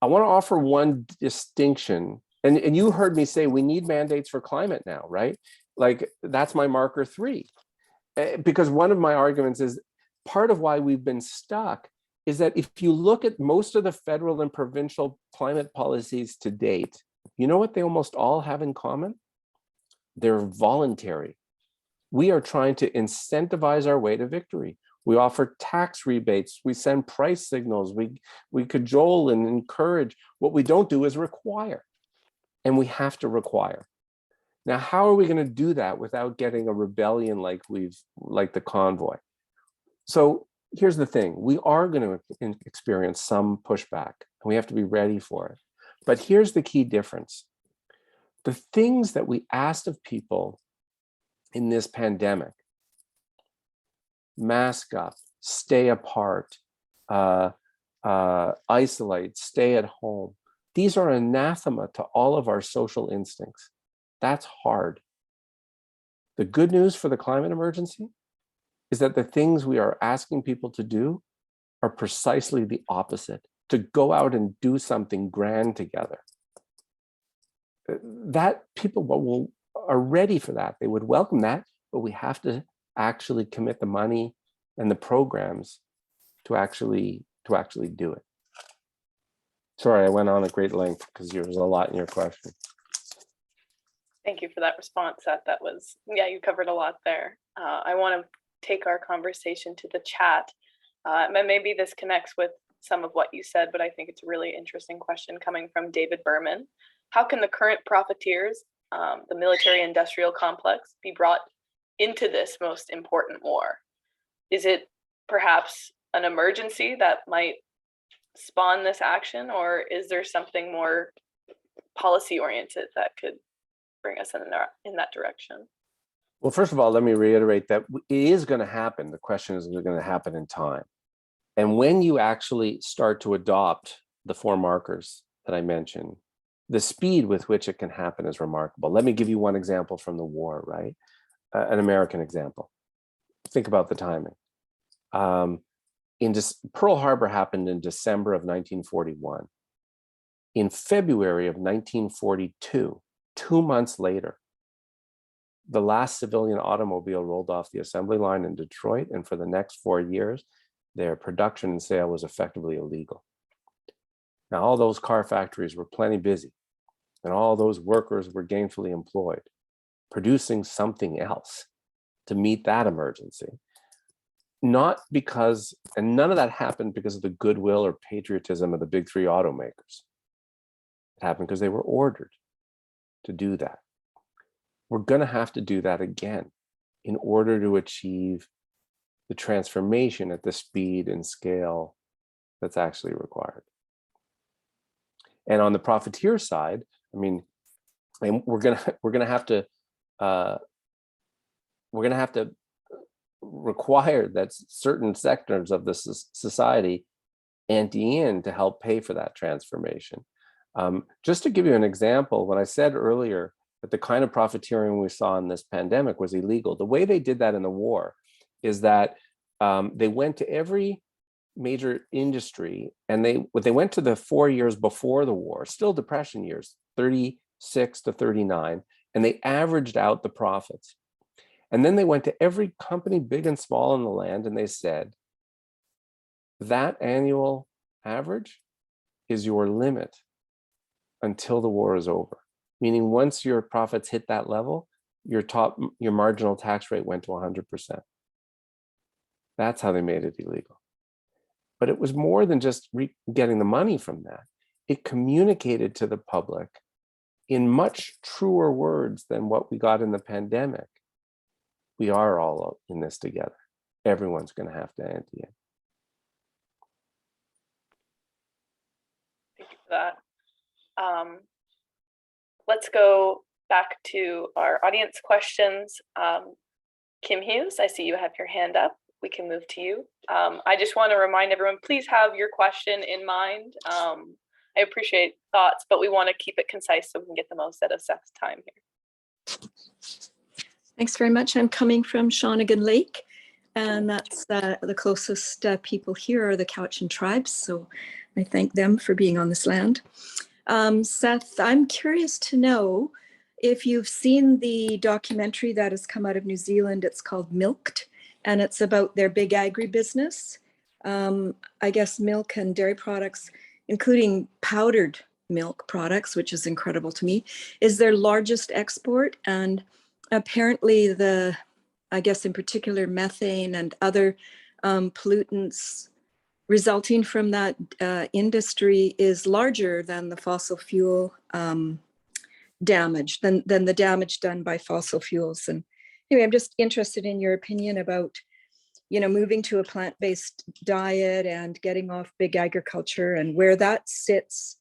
I want to offer one distinction, and you heard me say we need mandates for climate now, right? Like that's my marker 3, because one of my arguments is part of why we've been stuck is that if you look at most of the federal and provincial climate policies to date, you know what they almost all have in common? They're voluntary. We are trying to incentivize our way to victory. We offer tax rebates. We send price signals. We cajole and encourage. What we don't do is require. And we have to require. Now, how are we going to do that without getting a rebellion like the convoy? So here's the thing. We are going to experience some pushback, and we have to be ready for it. But here's the key difference. The things that we asked of people in this pandemic, mask up, stay apart, isolate, stay at home, these are anathema to all of our social instincts. That's hard. The good news for the climate emergency is that the things we are asking people to do are precisely the opposite, to go out and do something grand together. That people are ready for that. They would welcome that, but we have to actually commit the money and the programs to actually do it. Sorry, I went on a great length because there was a lot in your question. Thank you for that response, Seth. That was, yeah, you covered a lot there. I want to take our conversation to the chat. Maybe this connects with some of what you said, but I think it's a really interesting question coming from David Berman. How can the current profiteers, the military-industrial complex, be brought into this most important war? Is it perhaps an emergency that might spawn this action, or is there something more policy-oriented that could bring us in that direction? Well, first of all, let me reiterate that it is going to happen. The question is, going to happen in time. And when you actually start to adopt the 4 markers that I mentioned, the speed with which it can happen is remarkable. Let me give you one example from the war, right? An American example. Think about the timing. Pearl Harbor happened in December of 1941. In February of 1942, 2 months later, the last civilian automobile rolled off the assembly line in Detroit, and for the next 4 years, their production and sale was effectively illegal. Now, all those car factories were plenty busy, and all those workers were gainfully employed, producing something else to meet that emergency. Not because, and none of that happened because of the goodwill or patriotism of the big 3 automakers. It happened because they were ordered to do that. We're going to have to do that again in order to achieve the transformation at the speed and scale that's actually required. And on the profiteer side, I mean, we're gonna have to require that certain sectors of the society ante in to help pay for that transformation. Just to give you an example, when I said earlier that the kind of profiteering we saw in this pandemic was illegal, the way they did that in the war is that they went to every major industry, and they went to the 4 years before the war, still depression years, 36 to 39, and they averaged out the profits. And then they went to every company, big and small, in the land, and they said, that annual average is your limit until the war is over. Meaning once your profits hit that level, your marginal tax rate went to 100%. That's how they made it illegal. But it was more than just getting the money from that. It communicated to the public in much truer words than what we got in the pandemic. We are all in this together. Everyone's going to have to ante in. Thank you for that. Let's go back to our audience questions. Kim Hughes, I see you have your hand up. We can move to you. I just want to remind everyone, please have your question in mind. I appreciate thoughts, but we want to keep it concise so we can get the most out of Seth's time here. Thanks very much. I'm coming from Shawnigan Lake, and that's the closest people here are the Cowichan tribes. So I thank them for being on this land. Seth, I'm curious to know if you've seen the documentary that has come out of New Zealand. It's called Milked, and it's about their big agribusiness. I guess milk and dairy products, including powdered milk products, which is incredible to me, is their largest export. And apparently I guess in particular methane and other pollutants resulting from that industry is larger than the fossil fuel damage, than the damage done by fossil fuels. And anyway, I'm just interested in your opinion about, moving to a plant-based diet and getting off big agriculture, and where that sits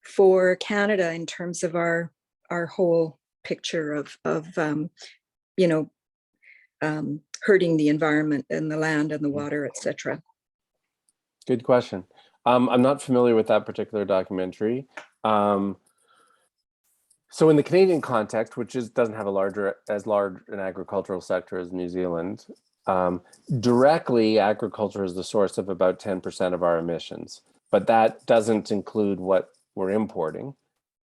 for Canada in terms of our whole picture of hurting the environment and the land and the water, etc. Good question. I'm not familiar with that particular documentary. So in the Canadian context, which doesn't have as large an agricultural sector as New Zealand, directly agriculture is the source of about 10% of our emissions, but that doesn't include what we're importing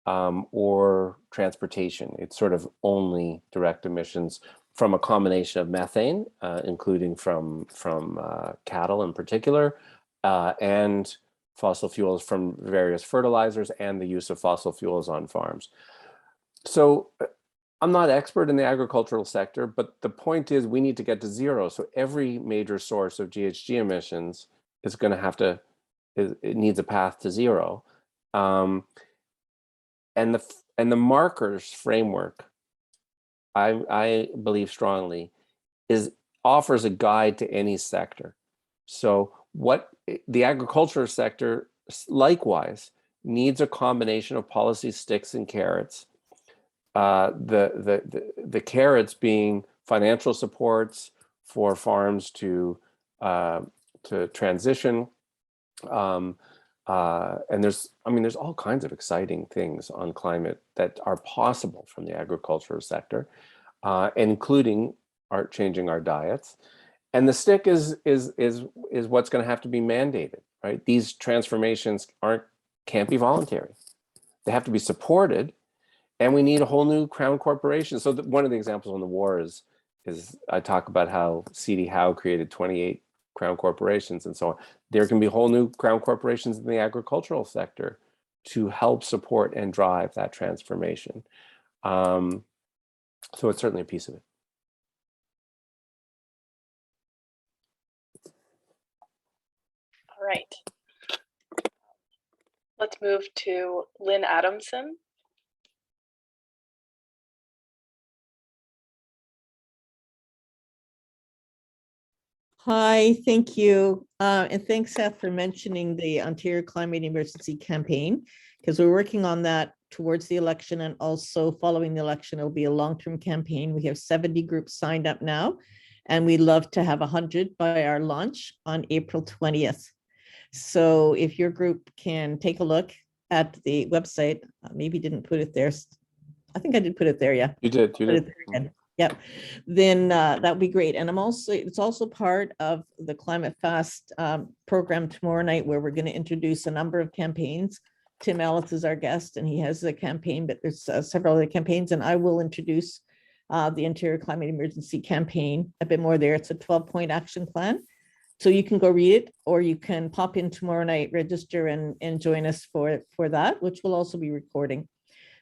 or transportation. It's sort of only direct emissions from a combination of methane, including from cattle in particular, and fossil fuels from various fertilizers and the use of fossil fuels on farms. So I'm not expert in the agricultural sector, but the point is we need to get to zero. So every major source of GHG emissions is going to have to, it needs a path to zero. And the markers framework, I believe strongly, offers a guide to any sector. So what the agriculture sector likewise needs a combination of policy sticks and carrots. The carrots being financial supports for farms to transition, and there's all kinds of exciting things on climate that are possible from the agricultural sector, including changing our diets. And the stick is what's going to have to be mandated, right? These transformations can't be voluntary; they have to be supported. And we need a whole new crown corporation. So one of the examples on the war is I talk about how C.D. Howe created 28 crown corporations and so on. There can be whole new crown corporations in the agricultural sector to help support and drive that transformation. So it's certainly a piece of it. All right. Let's move to Lynn Adamson. Hi, thank you. And thanks, Seth, for mentioning the Ontario Climate Emergency Campaign, because we're working on that towards the election, and also following the election, it'll be a long-term campaign. We have 70 groups signed up now, and we'd love to have 100 by our launch on April 20th. So if your group can take a look at the website, maybe didn't put it there. I think I did put it there, yeah. You did. Put it there again. Yep, then that would be great. And it's also part of the Climate Fast program tomorrow night, where we're going to introduce a number of campaigns. Tim Ellis is our guest, and he has a campaign, but there's several other campaigns, and I will introduce the Ontario Climate Emergency Campaign a bit more there. It's a 12-point action plan. So you can go read it, or you can pop in tomorrow night, register and join us for that, which we'll also be recording.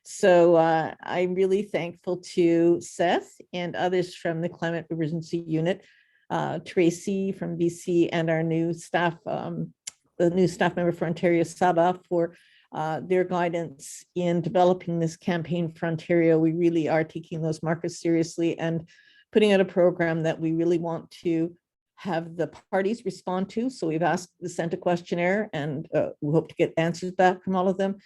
So I'm really thankful to Seth and others from the Climate Emergency Unit, Tracy from BC, and our new staff, the new staff member for Ontario, Saba, for their guidance in developing this campaign for Ontario. We really are taking those markers seriously and putting out a program that we really want to have the parties respond to. So we've sent a questionnaire, and we hope to get answers back from all of them,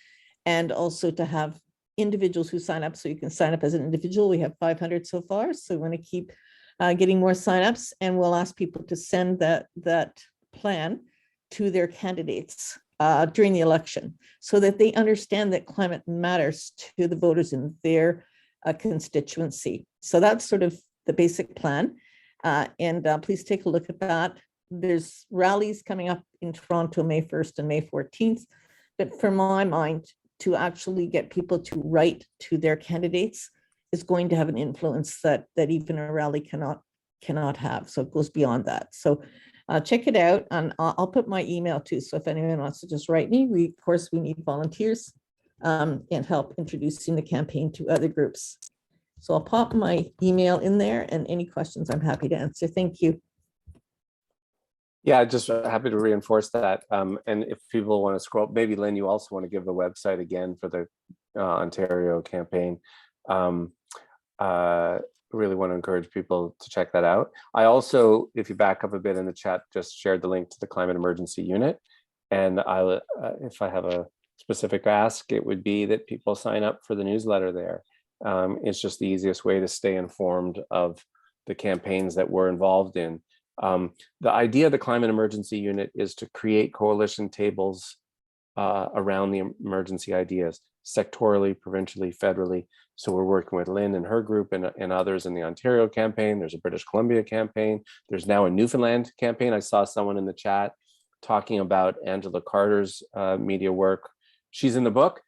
and also to have individuals who sign up. So you can sign up as an individual. We have 500 so far, so we want to keep getting more signups, and we'll ask people to send that plan to their candidates during the election, so that they understand that climate matters to the voters in their constituency. So that's sort of the basic plan, and please take a look at that. There's rallies coming up in Toronto, May 1st and May 14th, but for my mind, to actually get people to write to their candidates is going to have an influence that even a rally cannot have. So it goes beyond that. So check it out, and I'll put my email too. So if anyone wants to just write me, of course we need volunteers and help introducing the campaign to other groups. So I'll pop my email in there, and any questions I'm happy to answer. Thank you. Yeah, just happy to reinforce that. And if people want to scroll, maybe Lynn, you also want to give the website again for the Ontario campaign. Really want to encourage people to check that out. I also, if you back up a bit in the chat, just shared the link to the Climate Emergency Unit. And if I have a specific ask, it would be that people sign up for the newsletter there. It's just the easiest way to stay informed of the campaigns that we're involved in. The idea of the Climate Emergency Unit is to create coalition tables around the emergency ideas, sectorally, provincially, federally. So we're working with Lynn and her group and others in the Ontario campaign. There's a British Columbia campaign. There's now a Newfoundland campaign. I saw someone in the chat talking about Angela Carter's media work. She's in the book.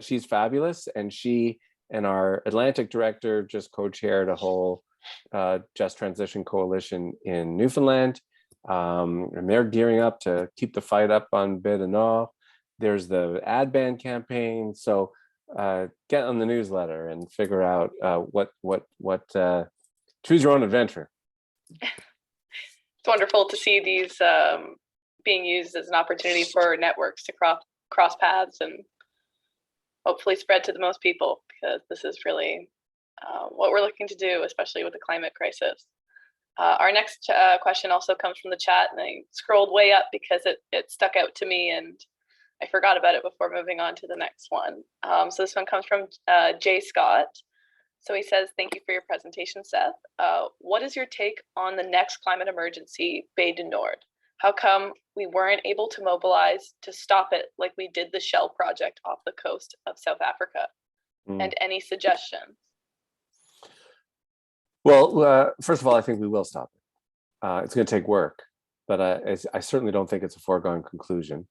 She's fabulous. And she and our Atlantic director just co-chaired a whole Just Transition Coalition in Newfoundland. And they're gearing up to keep the fight up on Baie du Nord. There's the ad ban campaign. So get on the newsletter and figure out choose your own adventure. It's wonderful to see these being used as an opportunity for networks to cross paths and hopefully spread to the most people, because this is really what we're looking to do, especially with the climate crisis. Our next question also comes from the chat, and I scrolled way up because it stuck out to me and I forgot about it before moving on to the next one. So this one comes from Jay Scott. So he says, thank you for your presentation, Seth. What is your take on the next climate emergency, Baie du Nord? How come we weren't able to mobilize to stop it like we did the Shell project off the coast of South Africa? And any suggestions? Well, first of all, I think we will stop it. It's going to take work, but I certainly don't think it's a foregone conclusion.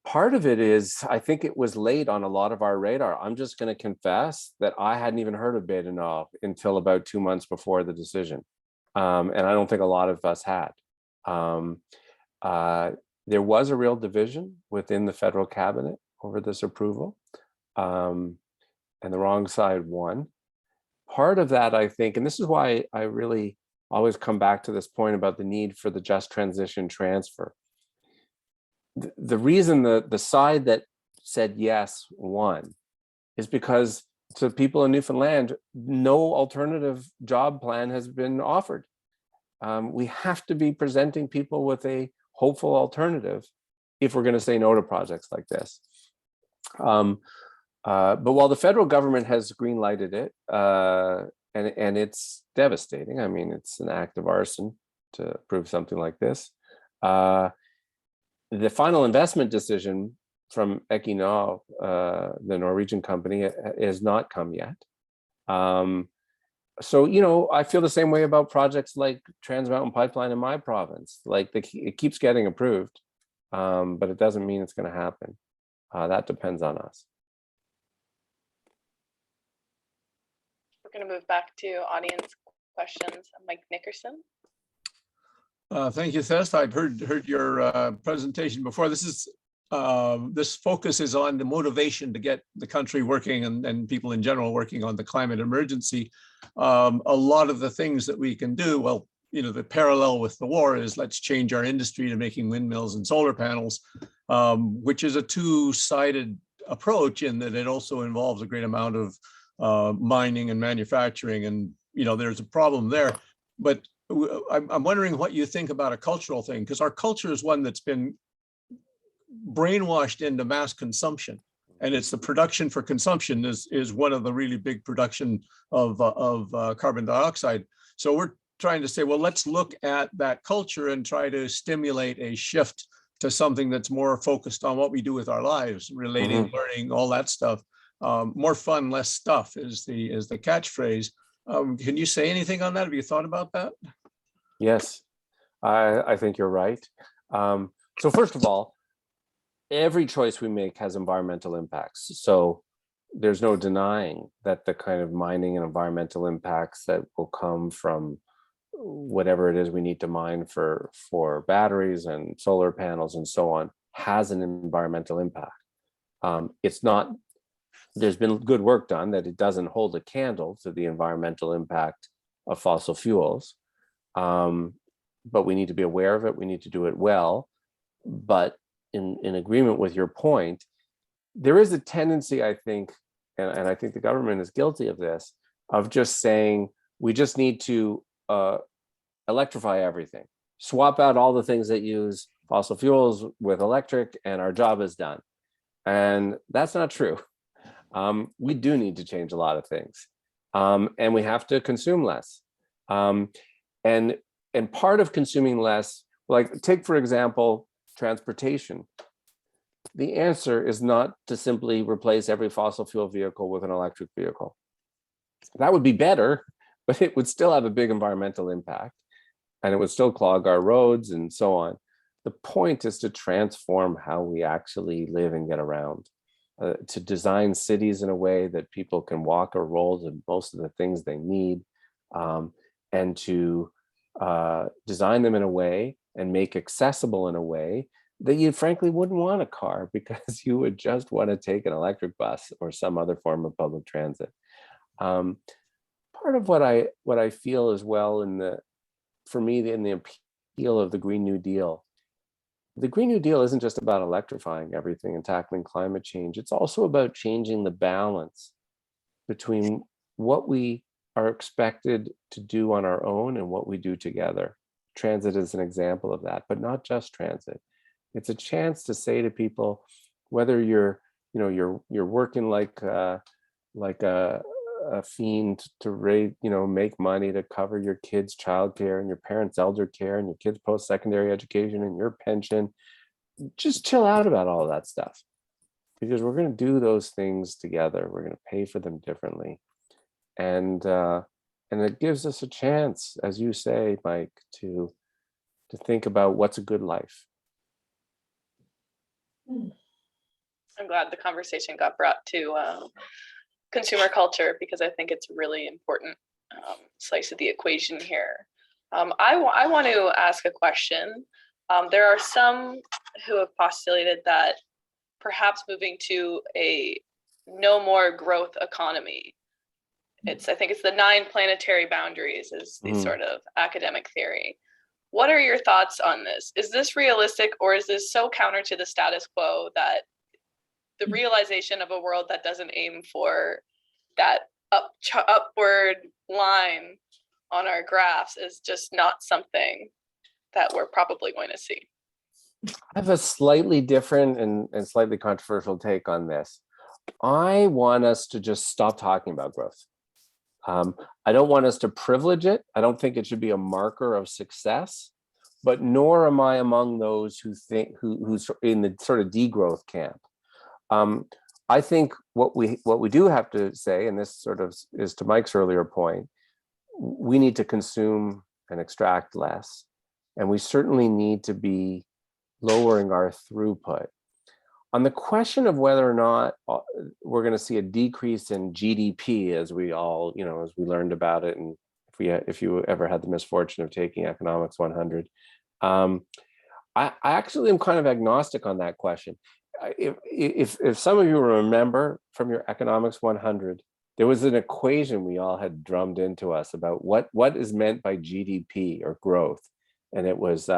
Part of it is, I think it was late on a lot of our radar. I'm just going to confess that I hadn't even heard of Baie du Nord until about 2 months before the decision. And I don't think a lot of us had. There was a real division within the federal cabinet over this approval, and the wrong side won. Part of that, I think, and this is why I really always come back to this point about the need for the just transition transfer. The reason the side that said yes won is because to people in Newfoundland, no alternative job plan has been offered. We have to be presenting people with a hopeful alternative if we're going to say no to projects like this. But while the federal government has green-lighted it, and it's devastating, I mean, it's an act of arson to approve something like this. The final investment decision from Equinor, the Norwegian company, has not come yet. So, you know, I feel the same way about projects like Trans Mountain Pipeline in my province. Like it keeps getting approved, but it doesn't mean it's going to happen. That depends on us. We're going to move back to audience questions. Mike Nickerson. Thank you, Seth. I've heard your presentation before. This focus is on the motivation to get the country working and people in general working on the climate emergency. A lot of the things that we can do, well, you know, the parallel with the war is let's change our industry to making windmills and solar panels, which is a two-sided approach in that it also involves a great amount of mining and manufacturing, and you know, there's a problem there. But I'm wondering what you think about a cultural thing, because our culture is one that's been brainwashed into mass consumption, and it's the production for consumption is one of the really big production of carbon dioxide. So we're trying to say, well, let's look at that culture and try to stimulate a shift to something that's more focused on what we do with our lives, relating, learning, all that stuff. More fun, less stuff is the catchphrase. Can you say anything on that? Have you thought about that? Yes, I think you're right. So first of all, every choice we make has environmental impacts. So there's no denying that the kind of mining and environmental impacts that will come from whatever it is we need to mine for batteries and solar panels and so on has an environmental impact. It's not, there's been good work done that it doesn't hold a candle to the environmental impact of fossil fuels. but we need to be aware of it. We need to do it well. But in agreement with your point, there is a tendency, I think, and I think the government is guilty of this, of just saying, we just need to electrify everything, swap out all the things that use fossil fuels with electric, and our job is done. And that's not true. We do need to change a lot of things, and we have to consume less. And part of consuming less, like take for example, transportation. The answer is not to simply replace every fossil fuel vehicle with an electric vehicle. That would be better, but it would still have a big environmental impact, and it would still clog our roads and so on. The point is to transform how we actually live and get around, to design cities in a way that people can walk or roll to most of the things they need, and to design them in a way and make accessible in a way that you frankly wouldn't want a car, because you would just want to take an electric bus or some other form of public transit. Part of what I feel as well for me in the appeal of the Green New Deal, the Green New Deal isn't just about electrifying everything and tackling climate change. It's also about changing the balance between what we are expected to do on our own and what we do together. Transit is an example of that, but not just transit. It's a chance to say to people, whether you're working like a fiend to make money to cover your kids' childcare and your parents' elder care and your kids' post-secondary education and your pension, just chill out about all that stuff, because we're going to do those things together. We're going to pay for them differently, and it gives us a chance, as you say, Mike, to think about what's a good life. I'm glad the conversation got brought to consumer culture, because I think it's a really important slice of the equation here. I want to ask a question. There are some who have postulated that perhaps moving to a no more growth economy, I think it's the 9 planetary boundaries is the sort of academic theory. What are your thoughts on this? Is this realistic, or is this so counter to the status quo that the realization of a world that doesn't aim for that upward line on our graphs is just not something that we're probably going to see? I have a slightly different and slightly controversial take on this. I want us to just stop talking about growth. I don't want us to privilege it. I don't think it should be a marker of success, but nor am I among those who's in the sort of degrowth camp. I think what we do have to say, and this sort of is to Mike's earlier point, we need to consume and extract less, and we certainly need to be lowering our throughput. On the question of whether or not we're going to see a decrease in GDP, as we all, as we learned about it, and if you ever had the misfortune of taking Economics 100, I actually am kind of agnostic on that question. If some of you remember from your Economics 100, there was an equation we all had drummed into us about what is meant by GDP or growth, and it was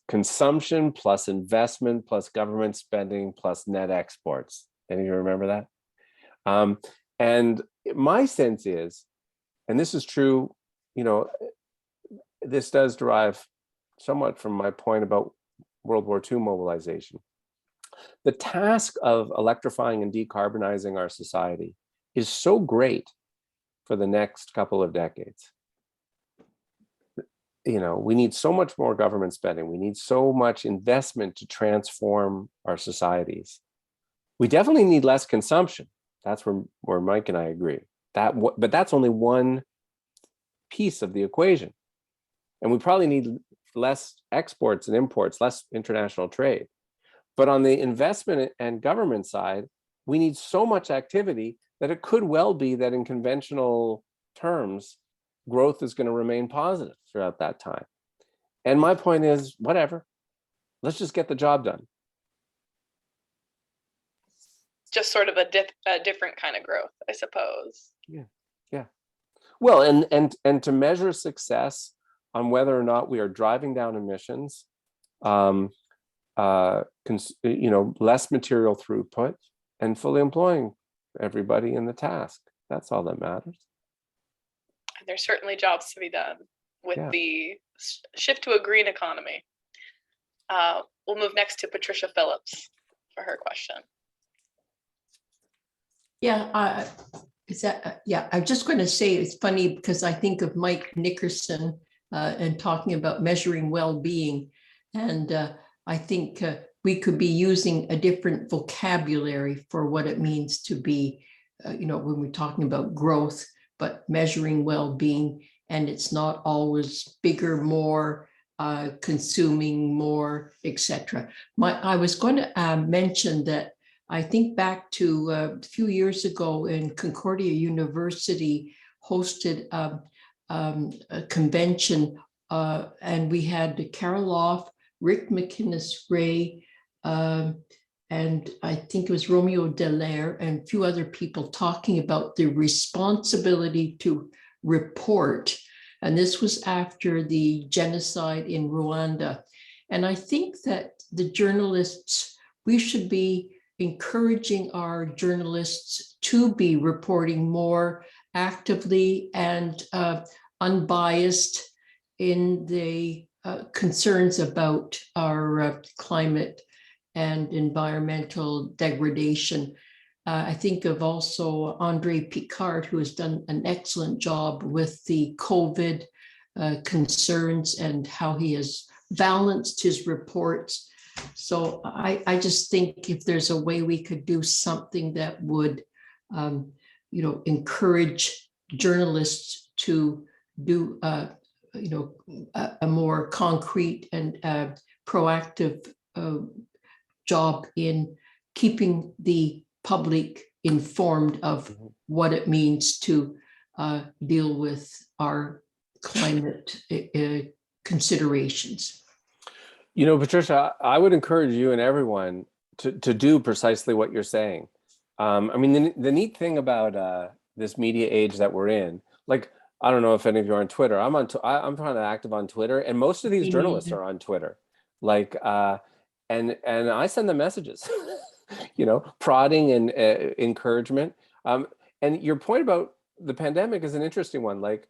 consumption plus investment plus government spending plus net exports. Any of you remember that? And my sense is, and this is true, this does derive somewhat from my point about World War II mobilization. The task of electrifying and decarbonizing our society is so great for the next couple of decades. We need so much more government spending. We need so much investment to transform our societies. We definitely need less consumption. That's where Mike and I agree. But that's only one piece of the equation. And we probably need less exports and imports, less international trade. But on the investment and government side, we need so much activity that it could well be that in conventional terms, growth is going to remain positive throughout that time. And my point is, whatever, let's just get the job done. Just sort of a different kind of growth, I suppose. Yeah. Well, and to measure success on whether or not we are driving down emissions, less material throughput, and fully employing everybody in the task. That's all that matters. And there's certainly jobs to be done with Yeah. the shift to a green economy. We'll move next to Patricia Phillips for her question. Yeah, I'm just going to say it's funny because I think of Mike Nickerson and talking about measuring well-being. And I think we could be using a different vocabulary for what it means to be, when we're talking about growth, but measuring well-being. And it's not always bigger, more, consuming more, etc. I was going to mention that I think back to a few years ago in Concordia University hosted a convention and we had Carol Off, Rick McInnes-Ray, and I think it was Romeo Dallaire and a few other people talking about the responsibility to report. And this was after the genocide in Rwanda. And I think that the journalists, we should be encouraging our journalists to be reporting more actively and unbiased in the concerns about our climate and environmental degradation. I think of also Andre Picard, who has done an excellent job with the COVID concerns and how he has balanced his reports. So I just think if there's a way we could do something that would, encourage journalists to do, a more concrete and proactive job in keeping the public informed of what it means to deal with our climate considerations. Patricia, I would encourage you and everyone to do precisely what you're saying. The neat thing about this media age that we're in, like, I don't know if any of you are on Twitter. I'm kind of active on Twitter, and most of these journalists are on Twitter. Like, and I send them messages, prodding and encouragement. And your point about the pandemic is an interesting one. Like,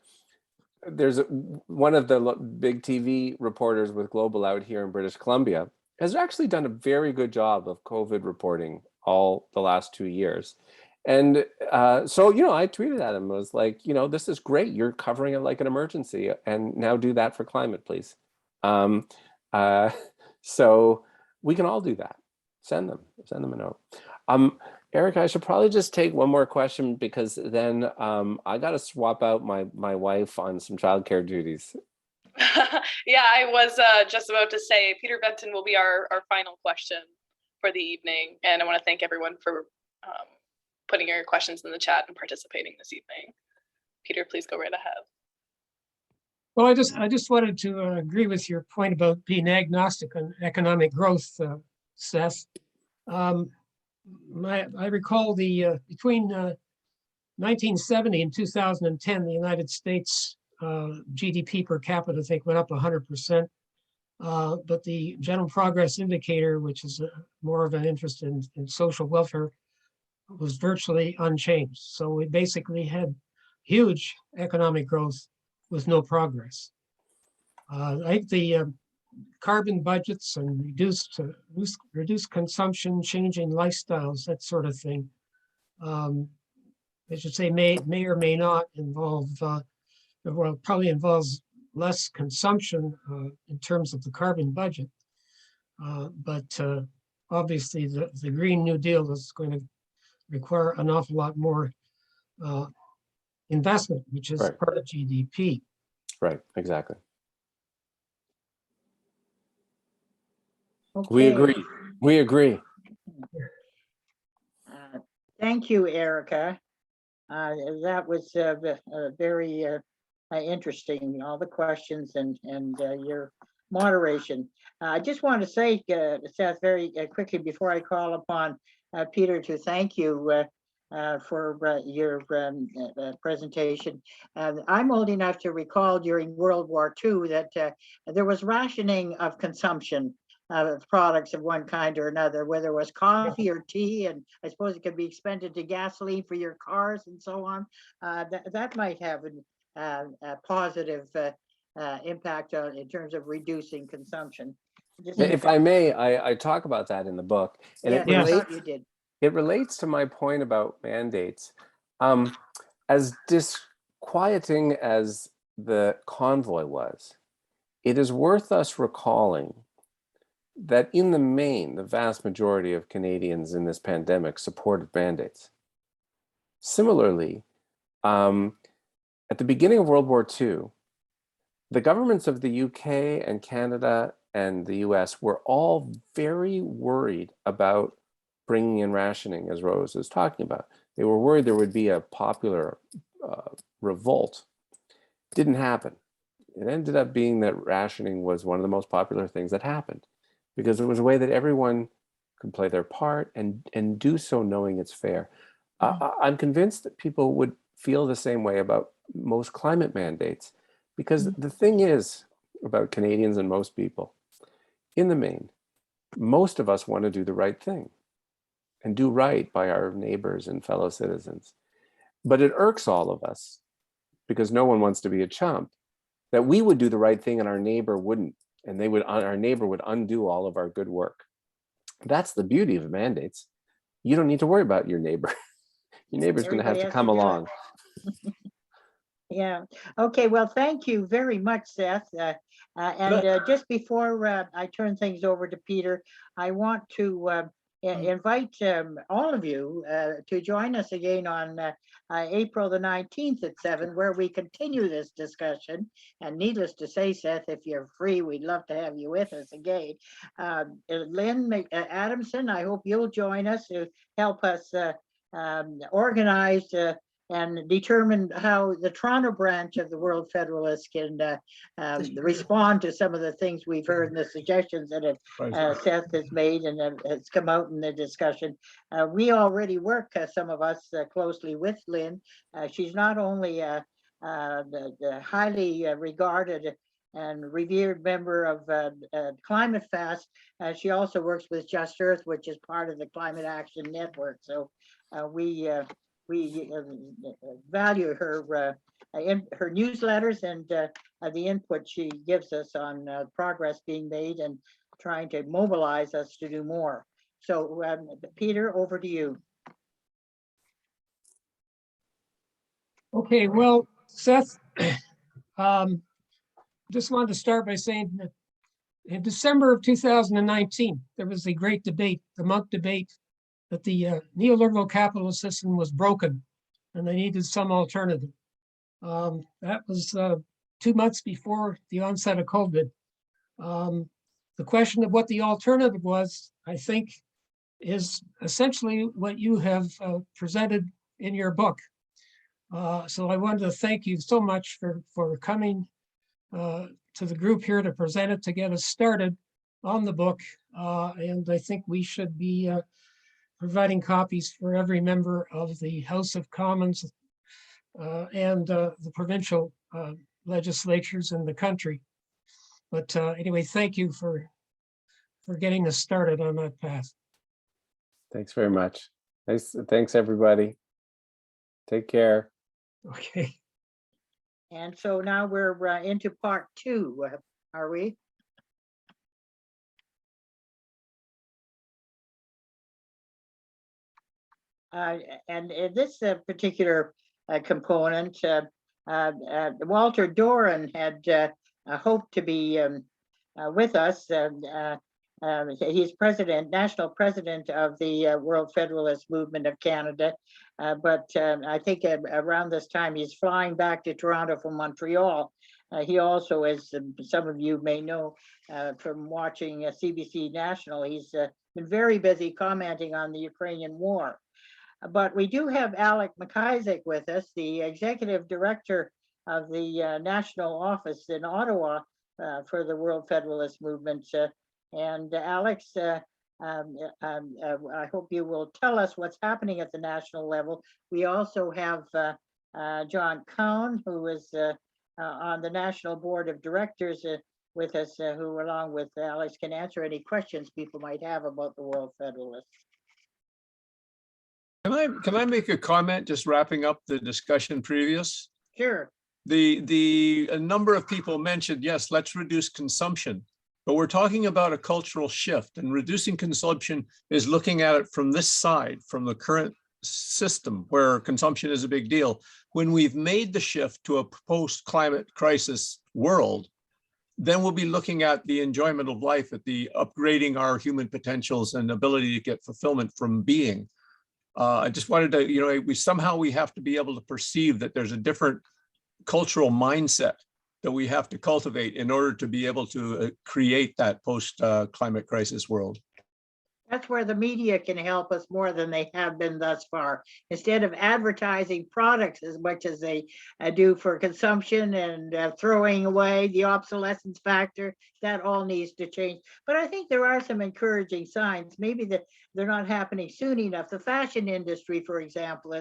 there's one of the big TV reporters with Global out here in British Columbia has actually done a very good job of COVID reporting all the last 2 years. And so, I tweeted at him, I was like, this is great. You're covering it like an emergency, and now do that for climate, please. So we can all do that. Send them a note. Eric, I should probably just take one more question because then I got to swap out my wife on some childcare duties. Yeah, I was just about to say Peter Benton will be our final question for the evening. And I want to thank everyone for putting your questions in the chat and participating this evening. Peter, please go right ahead. Well, I just wanted to agree with your point about being agnostic on economic growth, Seth. I recall between 1970 and 2010, the United States GDP per capita, I think, went up 100%. But the General Progress Indicator, which is more of an interest in social welfare, was virtually unchanged. So we basically had huge economic growth with no progress. I think the carbon budgets and reduce consumption, changing lifestyles, that sort of thing, I should say may or may not involve, well, probably involves less consumption in terms of the carbon budget. But obviously the Green New Deal is going to require an awful lot more investment, which is Right. part of GDP. Right, exactly. Okay. We agree. Thank you, Erica. That was very interesting, all the questions and your moderation. I just want to say, Seth, very quickly before I call upon Peter to thank you. for your presentation. I'm old enough to recall during World War II that there was rationing of consumption of products of one kind or another, whether it was coffee or tea, and I suppose it could be expended to gasoline for your cars and so on. That might have a positive impact on in terms of reducing consumption. If I may, I talk about that in the book, and Yes, it I relates. thought you did. It relates to my point about mandates. As disquieting as the convoy was, it is worth us recalling that in the main, the vast majority of Canadians in this pandemic supported mandates. Similarly, at the beginning of World War II, the governments of the UK and Canada and the US were all very worried about bringing in rationing, as Rose is talking about. They were worried there would be a popular revolt. Didn't happen. It ended up being that rationing was one of the most popular things that happened, because it was a way that everyone could play their part and do so knowing it's fair. I'm convinced that people would feel the same way about most climate mandates, because the thing is about Canadians and most people, in the main, most of us want to do the right thing and do right by our neighbors and fellow citizens. But it irks all of us, because no one wants to be a chump, that we would do the right thing and our neighbor wouldn't, and our neighbor would undo all of our good work. That's the beauty of mandates. You don't need to worry about your neighbor. Your neighbor's going to have Everybody to has come do it. along. Yeah. Okay. Well, thank you very much, Seth. Just before I turn things over to Peter, I want to invite all of you to join us again on April the 19th at 7, where we continue this discussion. And needless to say, Seth, if you're free, we'd love to have you with us again. Lynn Adamson, I hope you'll join us to help us organize and determine how the Toronto branch of the World Federalists can respond to some of the things we've heard and the suggestions that Seth has made and has come out in the discussion. We already work, some of us, closely with Lynn. She's not only the highly regarded and revered member of Climate Fast, she also works with Just Earth, which is part of the Climate Action Network. So we value her her newsletters and the input she gives us on progress being made and trying to mobilize us to do more. So Peter, over to you. Okay, well, Seth, just wanted to start by saying that in December of 2019, there was a great debate, the Monk debate, that the neoliberal capitalist system was broken and they needed some alternative. That was 2 months before the onset of COVID. The question of what the alternative was, I think, is essentially what you have presented in your book. So I wanted to thank you so much for coming to the group here to present it, to get us started on the book. And I think we should be providing copies for every member of the House of Commons and the provincial legislatures in the country. But anyway, thank you for getting us started on that path. Thanks very much. Thanks, everybody. Take care. Okay. And so now we're into part 2, are we? And in this particular component, Walter Doran had hoped to be with us. He's national president of the World Federalist Movement of Canada. But I think around this time, he's flying back to Toronto from Montreal. He also, as some of you may know from watching CBC National, he's been very busy commenting on the Ukrainian war. But we do have Alec McIsaac with us, the executive director of the national office in Ottawa for the World Federalist Movement. And Alex, I hope you will tell us what's happening at the national level. We also have John Cohn, who is on the National Board of Directors with us, who along with Alex can answer any questions people might have about the World Federalists. Can I make a comment, just wrapping up the discussion previous? Sure. A number of people mentioned, yes, let's reduce consumption, but we're talking about a cultural shift, and reducing consumption is looking at it from this side, from the current system where consumption is a big deal. When we've made the shift to a post-climate crisis world, then we'll be looking at the enjoyment of life, at the upgrading our human potentials and ability to get fulfillment from being. I just wanted to, we have to be able to perceive that there's a different cultural mindset that we have to cultivate in order to be able to create that post-climate crisis world. That's where the media can help us more than they have been thus far. Instead of advertising products as much as they do for consumption and throwing away the obsolescence factor, that all needs to change. But I think there are some encouraging signs. Maybe that they're not happening soon enough. The fashion industry, for example,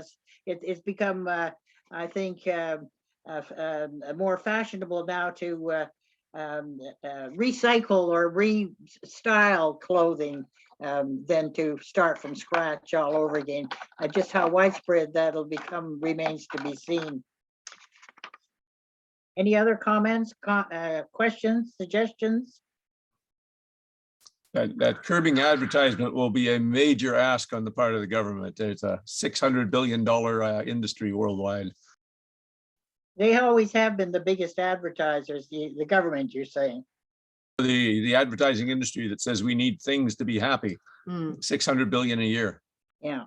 it's become, I think, more fashionable now to recycle or restyle clothing than to start from scratch all over again. Just how widespread that'll become remains to be seen. Any other comments, questions, suggestions? That curbing advertisement will be a major ask on the part of the government. There's a $600 billion industry worldwide. They always have been the biggest advertisers, the government, you're saying. The advertising industry that says we need things to be happy, 600 billion a year. Yeah.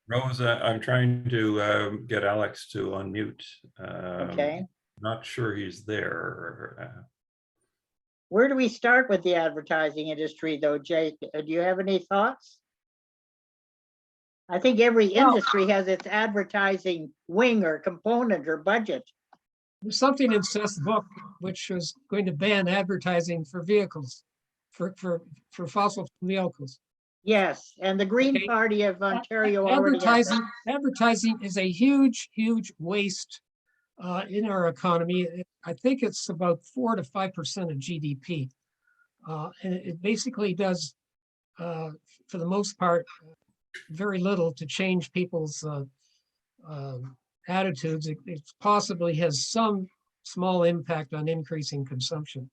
Rose, I'm trying to get Alex to unmute. Okay. Not sure he's there. Where do we start with the advertising industry, though, Jake? Do you have any thoughts? I think every industry has its advertising wing or component or budget. There's something in Seth's book which is going to ban advertising for vehicles, for fossil vehicles. Yes, and the Green Okay. Party of Ontario already has that. Advertising is a huge waste in our economy. I think it's about 4 to 5% of GDP. And it basically does, for the most part, very little to change people's attitudes. It possibly has some small impact on increasing consumption.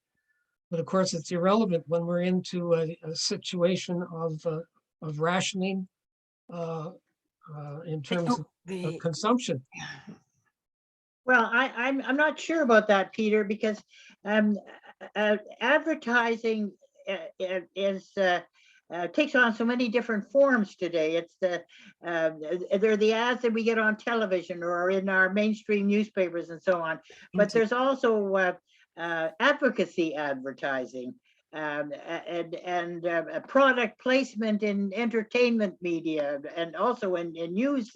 But of course, it's irrelevant when we're into a situation of rationing in terms of consumption. Well, I'm not sure about that, Peter, because advertising takes on so many different forms today. It's they're the ads that we get on television or in our mainstream newspapers and so on. But there's also advocacy advertising and product placement in entertainment media and also in news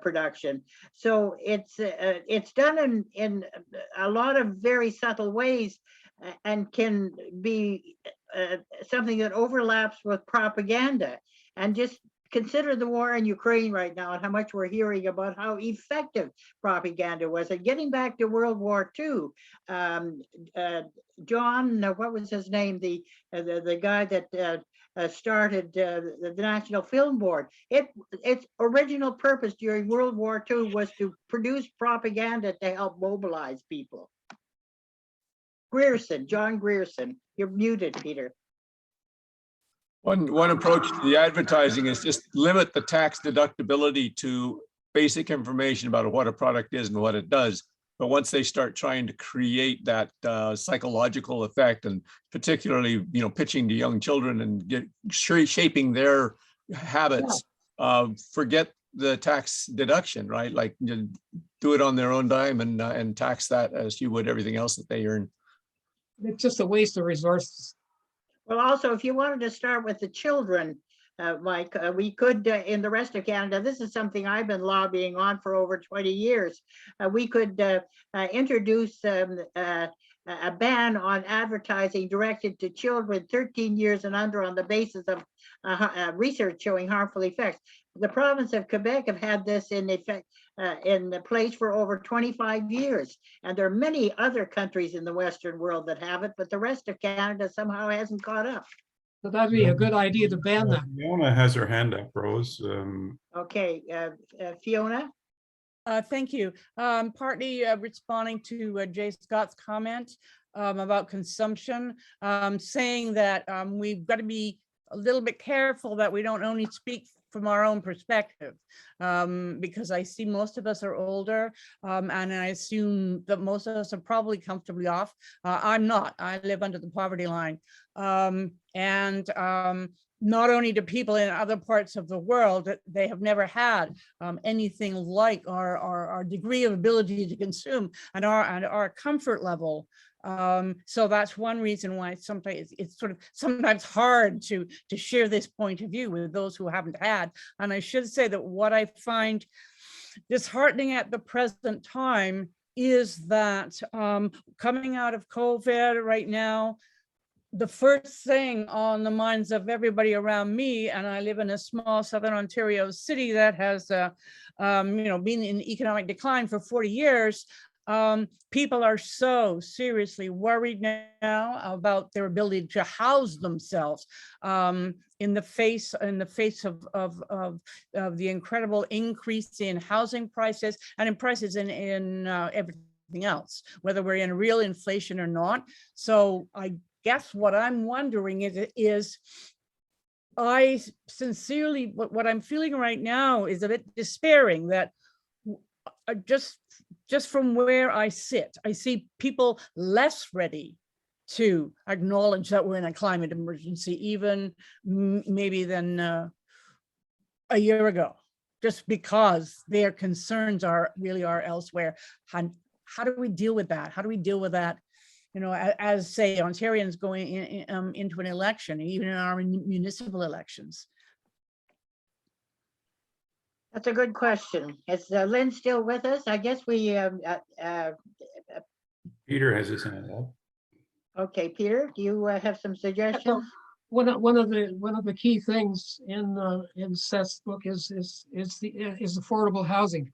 production. So it's done in a lot of very subtle ways and can be something that overlaps with propaganda. And just consider the war in Ukraine right now and how much we're hearing about how effective propaganda was. And getting back to World War II, John, what was his name? The guy that started the National Film Board. Its original purpose during World War II was to produce propaganda to help mobilize people. John Grierson, you're muted, Peter. One approach to the advertising is just limit the tax deductibility to basic information about what a product is and what it does. But once they start trying to create that psychological effect, and particularly, pitching to young children and shaping their habits, forget the tax deduction, right? Like, do it on their own dime and tax that as you would everything else that they earn. It's just a waste of resources. Well, also, if you wanted to start with the children, Mike, we could, in the rest of Canada, this is something I've been lobbying on for over 20 years. We could introduce a ban on advertising directed to children 13 years and under on the basis of research showing harmful effects. The province of Quebec have had this in effect in place for over 25 years. And there are many other countries in the Western world that have it, but the rest of Canada somehow hasn't caught up. So that'd be a good idea to ban that. Fiona has her hand up, Rose. Okay, Fiona? Thank you. Partly responding to Jay Scott's comment about consumption, saying that we've got to be a little bit careful that we don't only speak from our own perspective, because I see most of us are older, and I assume that most of us are probably comfortably off. I'm not. I live under the poverty line. Not only do people in other parts of the world, they have never had anything like our degree of ability to consume and our comfort level. So that's one reason why sometimes it's sort of sometimes hard to share this point of view with those who haven't had. And I should say that what I find disheartening at the present time is that coming out of COVID right now, the first thing on the minds of everybody around me, and I live in a small Southern Ontario city that has been in economic decline for 40 years, people are so seriously worried now about their ability to house themselves in the face of the incredible increase in housing prices and in prices in everything else, whether we're in real inflation or not. So I guess what I'm wondering is I sincerely, what I'm feeling right now is a bit despairing that just from where I sit, I see people less ready to acknowledge that we're in a climate emergency, even maybe than a year ago, just because their concerns are elsewhere. How do we deal with that? How do we deal with that? You know, as say Ontarians going into an election, even in our municipal elections? That's a good question. Is Lynn still with us? I guess we, Peter has his hand up. okay, Peter, do you have some suggestions? One of the key things in Seth's book is affordable housing,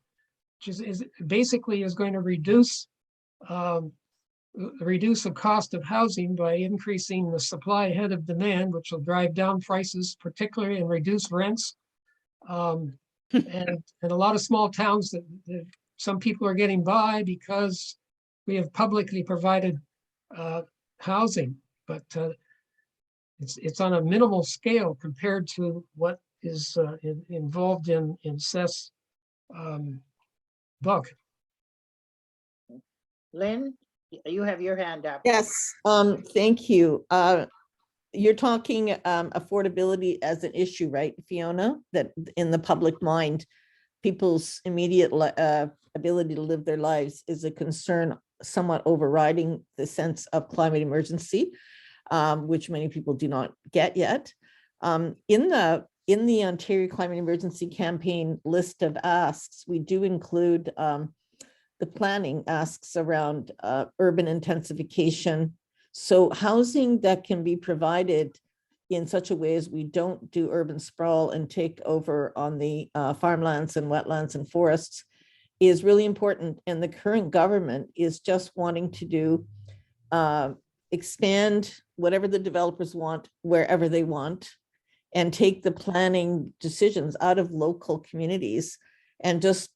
which is basically going to reduce the cost of housing by increasing the supply ahead of demand, which will drive down prices, particularly, and reduce rents. And a lot of small towns that some people are getting by because we have publicly provided housing, but it's on a minimal scale compared to what is involved in Seth's book. Lynn, you have your hand up. Yes, thank you. You're talking affordability as an issue, right, Fiona? That in the public mind, people's immediate ability to live their lives is a concern somewhat overriding the sense of climate emergency, which many people do not get yet. In the Ontario Climate Emergency Campaign list of asks, we do include the planning asks around urban intensification. So housing that can be provided in such a way as we don't do urban sprawl and take over on the farmlands and wetlands and forests is really important. And the current government is just wanting to do expand whatever the developers want, wherever they want, and take the planning decisions out of local communities and just,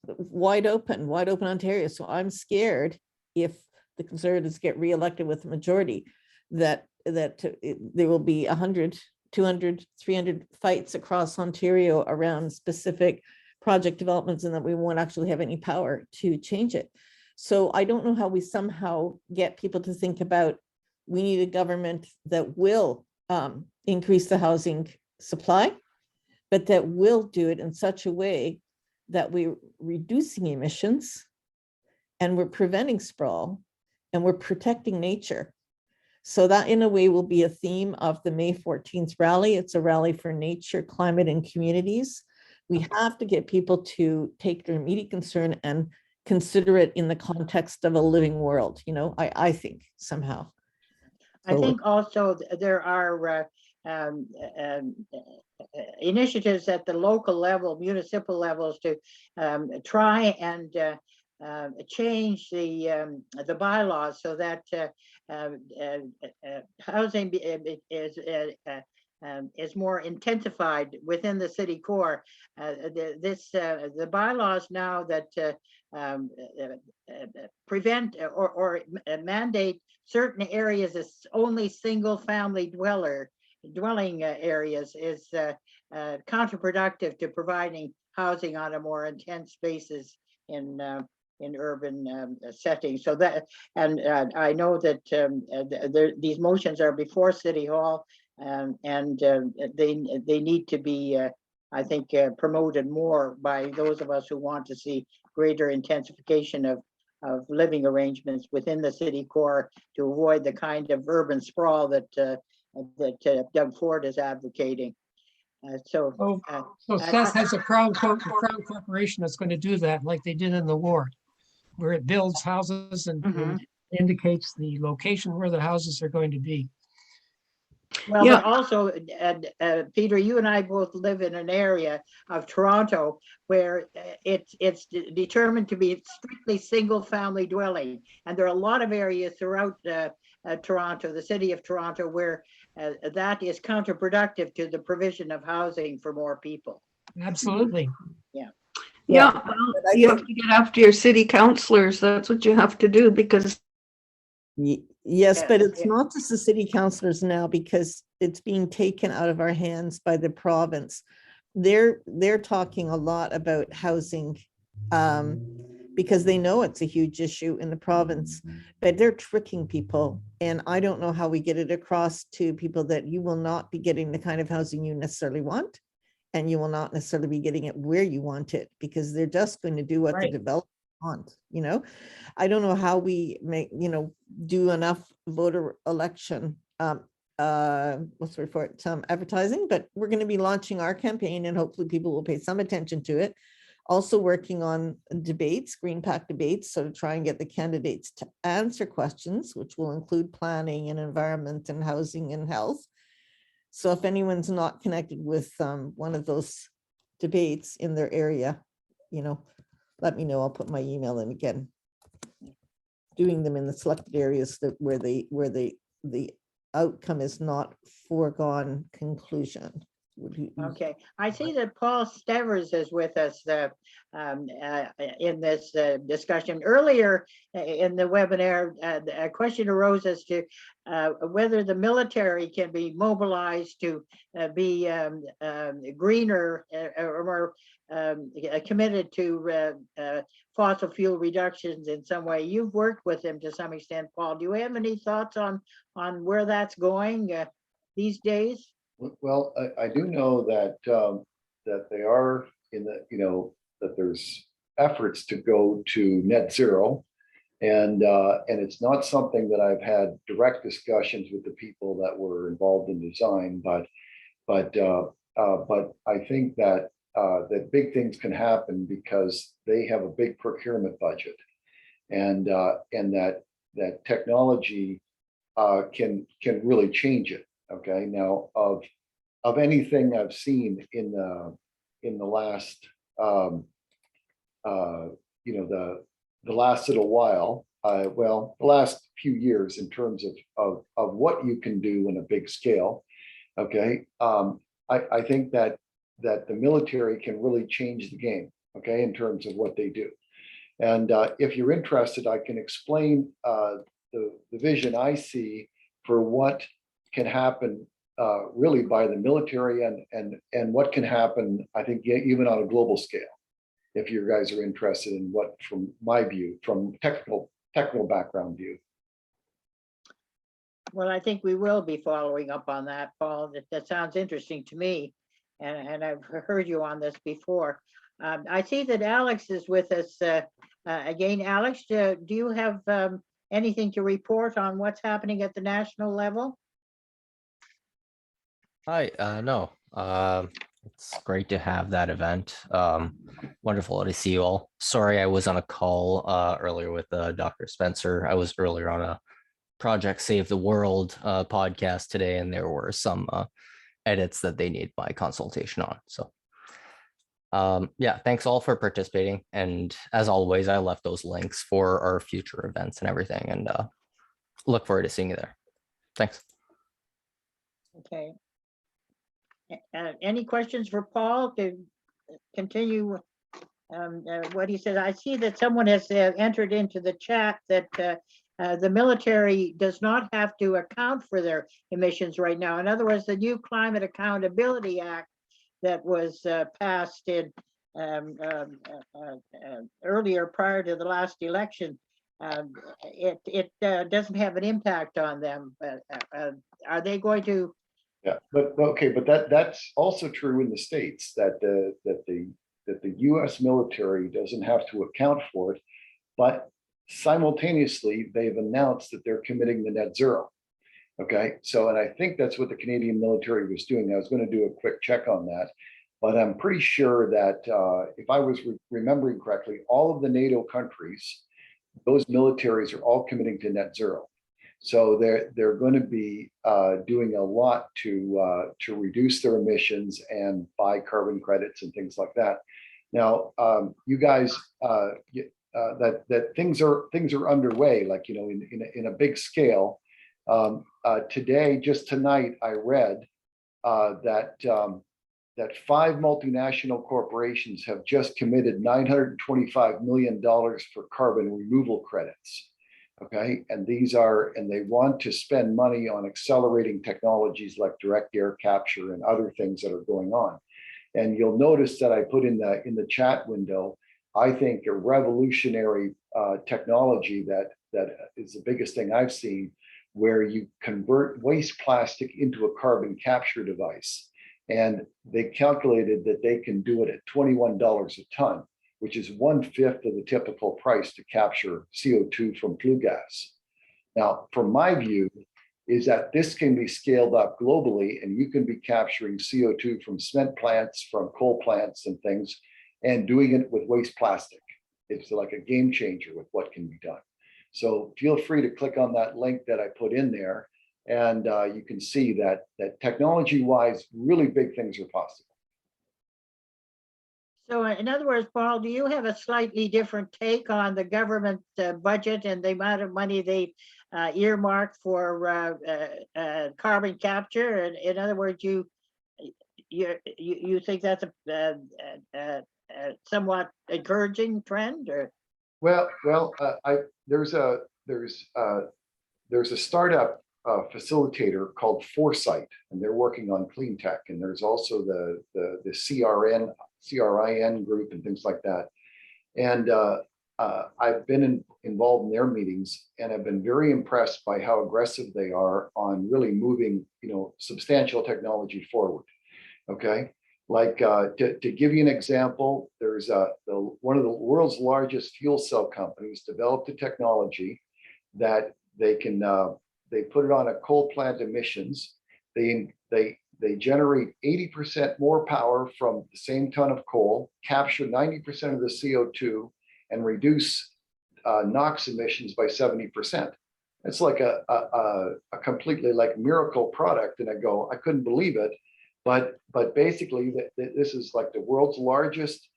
wide open Ontario. So I'm scared if the Conservatives get reelected with a majority, that there will be 100, 200, 300 fights across Ontario around specific project developments and that we won't actually have any power to change it. So I don't know how we somehow get people to think about, we need a government that will increase the housing supply, but that will do it in such a way that we're reducing emissions and we're preventing sprawl and we're protecting nature. So that in a way will be a theme of the May 14th rally. It's a rally for nature, climate, and communities. We have to get people to take their immediate concern and consider it in the context of a living world, I think somehow. I think also there are initiatives at the local level, municipal levels, to try and change the bylaws so that housing is more intensified within the city core. The bylaws now that prevent or mandate certain areas as only single family dwelling areas is counterproductive to providing housing on a more intense basis in urban settings. So that, and I know that these motions are before City Hall, and they need to be, I think, promoted more by those of us who want to see greater intensification of living arrangements within the city core to avoid the kind of urban sprawl that Doug Ford is advocating. So Seth has a crown corporation that's going to do that, like they did in the war, where it builds houses and indicates the location where the houses are going to be. Well, but also, Peter, you and I both live in an area of Toronto where it's determined to be strictly single family dwelling. And there are a lot of areas throughout Toronto, the city of Toronto, where that is counterproductive to the provision of housing for more people. Absolutely. Yeah. Yeah, well, you have to get after your city councilors. That's what you have to do, because yes, but it's not just the city councilors now, because it's being taken out of our hands by the province. They're talking a lot about housing because they know it's a huge issue in the province, but they're tricking people. And I don't know how we get it across to people that you will not be getting the kind of housing you necessarily want, and you will not necessarily be getting it where you want it, because they're just going to do what the developers want. I don't know how we make, do enough voter election, what's the report, advertising, but we're going to be launching our campaign and hopefully people will pay some attention to it. Also working on debates, Green Pack debates, so to try and get the candidates to answer questions, which will include planning and environment and housing and health. So if anyone's not connected with one of those debates in their area, let me know. I'll put my email in again. Doing them in the selected areas where the outcome is not foregone conclusion. Okay, I see that Paul Stevers is with us in this discussion. Earlier in the webinar, a question arose as to whether the military can be mobilized to be greener or more committed to fossil fuel reductions in some way. You've worked with them to some extent, Paul. Do you have any thoughts on where that's going these days? Well, I do know that that they are in the, that there's efforts to go to net zero, and it's not something that I've had direct discussions with the people that were involved in design, but I think that that big things can happen because they have a big procurement budget, and that technology can really change it. Okay, now of anything I've seen in the last the last little while, well, the last few years in terms of what you can do in a big scale. Okay, I think that the military can really change the game. Okay, in terms of what they do, and if you're interested, I can explain the vision I see for what can happen really by the military and what can happen, I think, even on a global scale, if you guys are interested in what, from my view, from technical background view. Well, I think we will be following up on that, Paul. That sounds interesting to me, and I've heard you on this before. I see that Alex is with us again. Alex, do you have anything to report on what's happening at the national level? Hi, no. It's great to have that event. Wonderful to see you all. Sorry, I was on a call earlier with Dr. Spencer. I was earlier on a Project Save the World podcast today, and there were some edits that they need my consultation on. So yeah, thanks all for participating. And as always, I left those links for our future events and everything, and look forward to seeing you there. Thanks. Okay. Any questions for Paul to continue what he said? I see that someone has entered into the chat that the military does not have to account for their emissions right now. In other words, the new Climate Accountability Act that was passed in earlier prior to the last election, it doesn't have an impact on them. Are they going to? Yeah, but okay, but that's also true in the States, that the US military doesn't have to account for it, but simultaneously they've announced that they're committing to net zero. Okay, so, and I think that's what the Canadian military was doing. I was going to do a quick check on that, but I'm pretty sure that if I was remembering correctly, all of the NATO countries, those militaries are all committing to net zero. So they're going to be doing a lot to reduce their emissions and buy carbon credits and things like that. Now, you guys, that things are underway, like, you know, in a big scale. Today, just tonight, I read that 5 multinational corporations have just committed $925 million for carbon removal credits. Okay, and they want to spend money on accelerating technologies like direct air capture and other things that are going on. And you'll notice that I put in the chat window, I think a revolutionary technology that is the biggest thing I've seen, where you convert waste plastic into a carbon capture device. And they calculated that they can do it at $21 a ton, which is 1/5 of the typical price to capture CO2 from flue gas. Now, from my view, is that this can be scaled up globally, and you can be capturing CO2 from cement plants, from coal plants and things, and doing it with waste plastic. It's like a game changer with what can be done. So feel free to click on that link that I put in there, and you can see that technology-wise, really big things are possible. So in other words, Paul, do you have a slightly different take on the government budget and the amount of money they earmarked for carbon capture? And in other words, you think that's a somewhat encouraging trend, or? Well, there's a startup facilitator called Foresight, and they're working on clean tech. And there's also the CRIN group and things like that. And I've been involved in their meetings, and I've been very impressed by how aggressive they are on really moving, substantial technology forward. Okay, like to give you an example, there's one of the world's largest fuel cell companies developed a technology that they put it on a coal plant emissions. They generate 80% more power from the same ton of coal, capture 90% of the CO2, and reduce NOx emissions by 70%. It's like a completely like miracle product. And I couldn't believe it. But basically, this is like the world's largest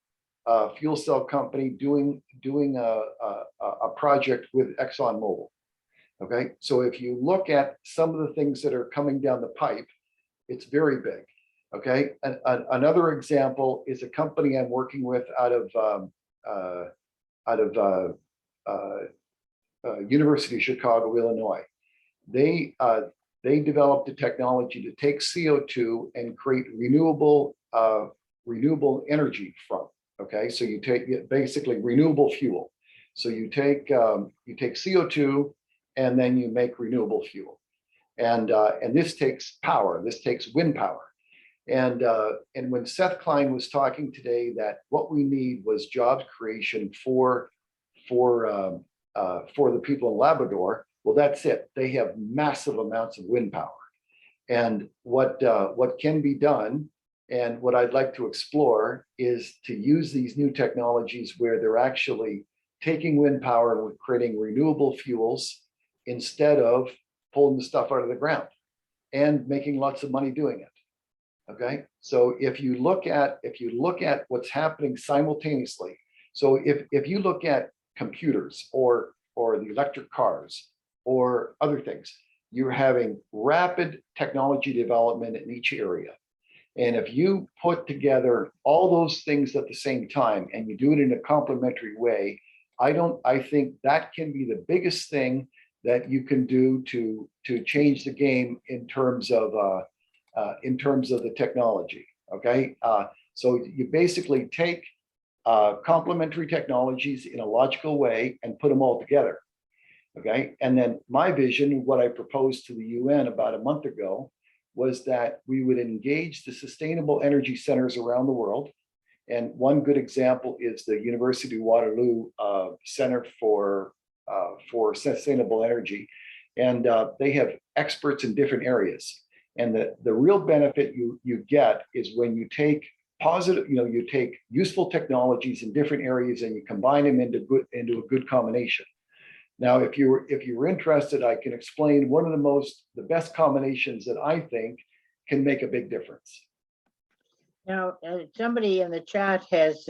fuel cell company doing a project with ExxonMobil. Okay, so if you look at some of the things that are coming down the pipe, it's very big. Okay, another example is a company I'm working with out of University of Chicago, Illinois. They developed a technology to take CO2 and create renewable energy from. Okay, so you take basically renewable fuel. So you take CO2 and then you make renewable fuel. And this takes power. This takes wind power. And when Seth Klein was talking today, that what we need was job creation for the people in Labrador. Well, that's it. They have massive amounts of wind power. And what can be done And what I'd like to explore is to use these new technologies where they're actually taking wind power and creating renewable fuels instead of pulling the stuff out of the ground and making lots of money doing it. Okay, so if you look at what's happening simultaneously, so if you look at computers or the electric cars or other things, you're having rapid technology development in each area. And if you put together all those things at the same time and you do it in a complementary way, I think that can be the biggest thing that you can do to change the game in terms of the technology. Okay, so you basically take complementary technologies in a logical way and put them all together. Okay, and then my vision, what I proposed to the UN about a month ago, was that we would engage the sustainable energy centers around the world. And one good example is the University of Waterloo Center for Sustainable Energy. And they have experts in different areas. And the real benefit you get is when you take you take useful technologies in different areas and you combine them into a good combination. Now, if you were interested, I can explain one of the best combinations that I think can make a big difference. Now, somebody in the chat has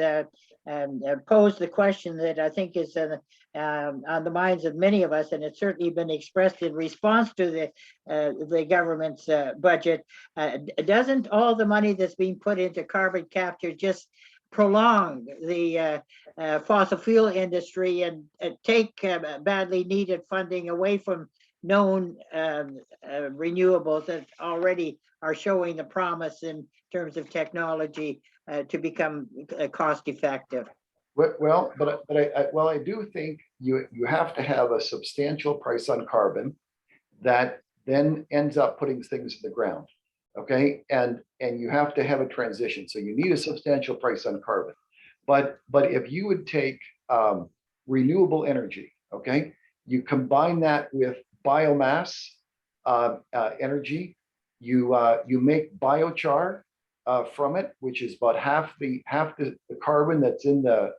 posed the question that I think is on the minds of many of us, and it's certainly been expressed in response to the government's budget. Doesn't all the money that's being put into carbon capture just prolong the fossil fuel industry and take badly needed funding away from known renewables that already are showing the promise in terms of technology to become cost effective? Well, I do think you have to have a substantial price on carbon that then ends up putting things in the ground. Okay, and you have to have a transition, so you need a substantial price on carbon. But if you would take renewable energy, okay, you combine that with biomass energy, you make biochar from it, which is about half the carbon that's in the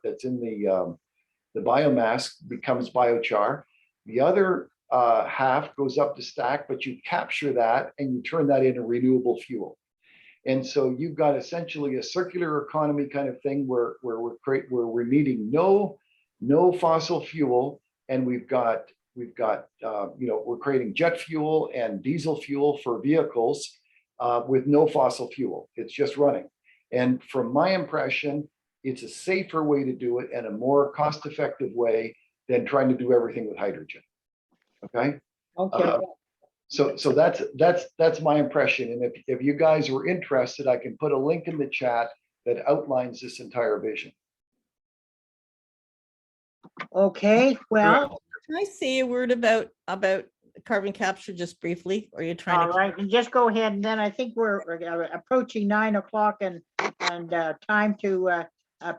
biomass becomes biochar. The other half goes up the stack, but you capture that and you turn that into renewable fuel. And so you've got essentially a circular economy kind of thing where we're needing no fossil fuel, and we've got we're creating jet fuel and diesel fuel for vehicles with no fossil fuel. It's just running. And from my impression, it's a safer way to do it and a more cost-effective way than trying to do everything with hydrogen. Okay. Okay. So that's my impression. And if you guys were interested, I can put a link in the chat that outlines this entire vision. Okay, well, Can I say a word about carbon capture just briefly? Or are you trying all to? right, and just go ahead, and then I think we're approaching 9 o'clock and time to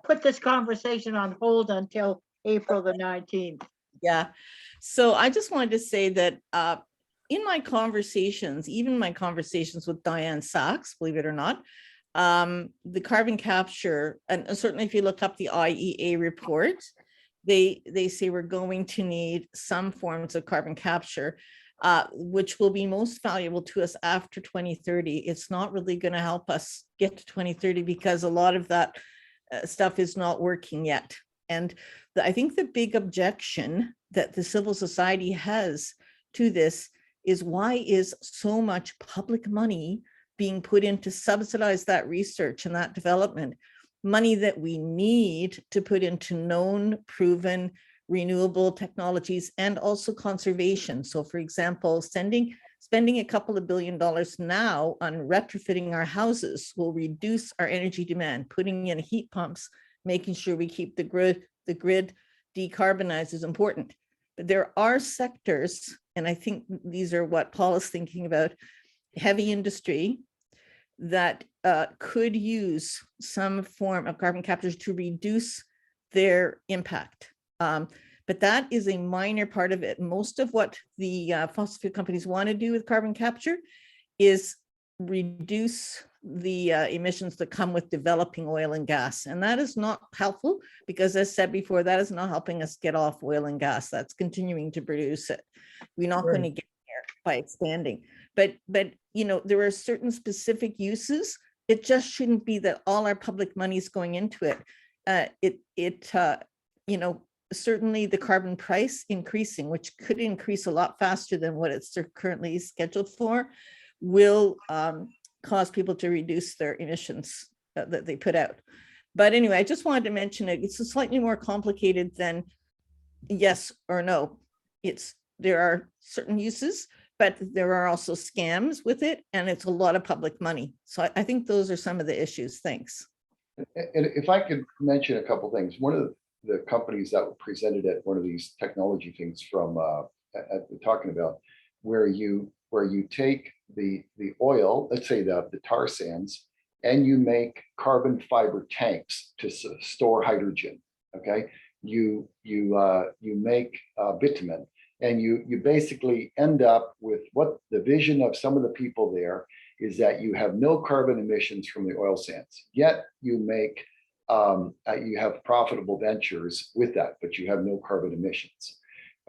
put this conversation on hold until April the 19th. Yeah. So I just wanted to say that in my conversations, even my conversations with Diane Sachs, believe it or not, the carbon capture, and certainly if you look up the IEA report, they say we're going to need some forms of carbon capture, which will be most valuable to us after 2030. It's not really going to help us get to 2030 because a lot of that stuff is not working yet. And I think the big objection that the civil society has to this is, why is so much public money being put in to subsidize that research and that development, money that we need to put into known, proven, renewable technologies and also conservation. So for example, spending a couple of $2 billion now on retrofitting our houses will reduce our energy demand. Putting in heat pumps, making sure we keep the grid decarbonized is important. But there are sectors, and I think these are what Paul is thinking about, heavy industry, that could use some form of carbon capture to reduce their impact. But that is a minor part of it. Most of what the fossil fuel companies want to do with carbon capture is reduce the emissions that come with developing oil and gas. And that is not helpful because, as said before, that is not helping us get off oil and gas. That's continuing to produce it. We're not going to get there by expanding. But you know, there are certain specific uses. It just shouldn't be that all our public money is going into it. You know, certainly the carbon price increasing, which could increase a lot faster than what it's currently scheduled for, will cause people to reduce their emissions that they put out. But anyway, I just wanted to mention it. It's slightly more complicated than yes or no. There are certain uses, but there are also scams with it, and it's a lot of public money. So I think those are some of the issues. Thanks. And if I could mention a couple things, one of the companies that were presented at one of these technology things from talking about, where you take the oil, let's say the tar sands, and you make carbon fiber tanks to store hydrogen. Okay, you make bitumen, and you basically end up with what the vision of some of the people there is, that you have no carbon emissions from the oil sands, yet you make you have profitable ventures with that, but you have no carbon emissions.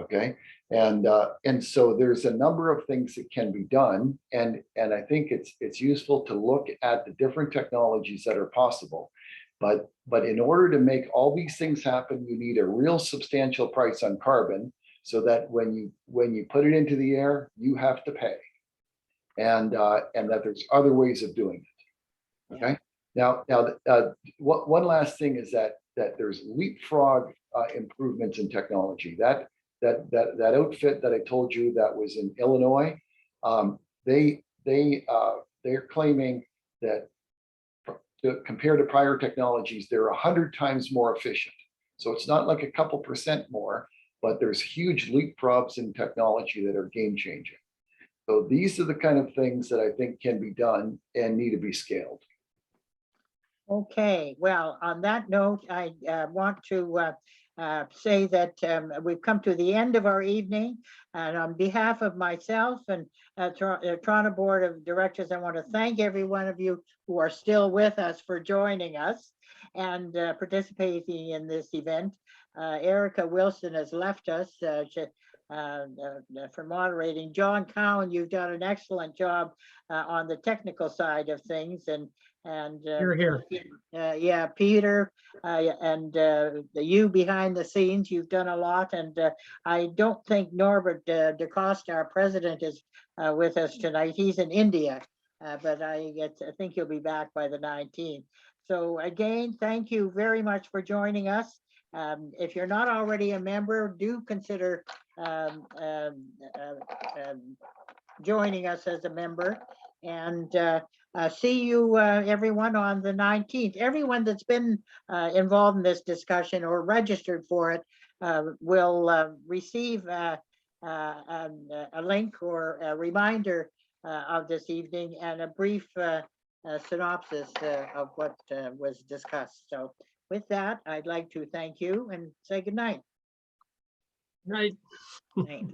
Okay, and so there's a number of things that can be done, and I think it's useful to look at the different technologies that are possible. But in order to make all these things happen, you need a real substantial price on carbon, so that when you put it into the air, you have to pay, and that there's other ways of doing it. Okay. Now, one last thing is that there's leapfrog improvements in technology. That outfit that I told you that was in Illinois, they're claiming that compared to prior technologies, they're 100 times more efficient. So it's not like a couple percent more, but there's huge leapfrogs in technology that are game changing. So these are the kind of things that I think can be done and need to be scaled. Okay, well, on that note, I want to say that we've come to the end of our evening, and on behalf of myself and Toronto Board of Directors, I want to thank every one of you who are still with us for joining us and participating in this event. Erica Wilson has left us for moderating. John Cowan, you've done an excellent job on the technical side of things, and Here. yeah, Peter, and you behind the scenes, you've done a lot. And I don't think Norbert DeCosta, our president, is with us tonight. He's in India, but I think he'll be back by the 19th. So again, thank you very much for joining us. If you're not already a member, do consider joining us as a member. And see you, everyone, on the 19th. Everyone that's been involved in this discussion or registered for it will receive a link or a reminder of this evening and a brief synopsis of what was discussed. So with that, I'd like to thank you and say good night. Right. Night.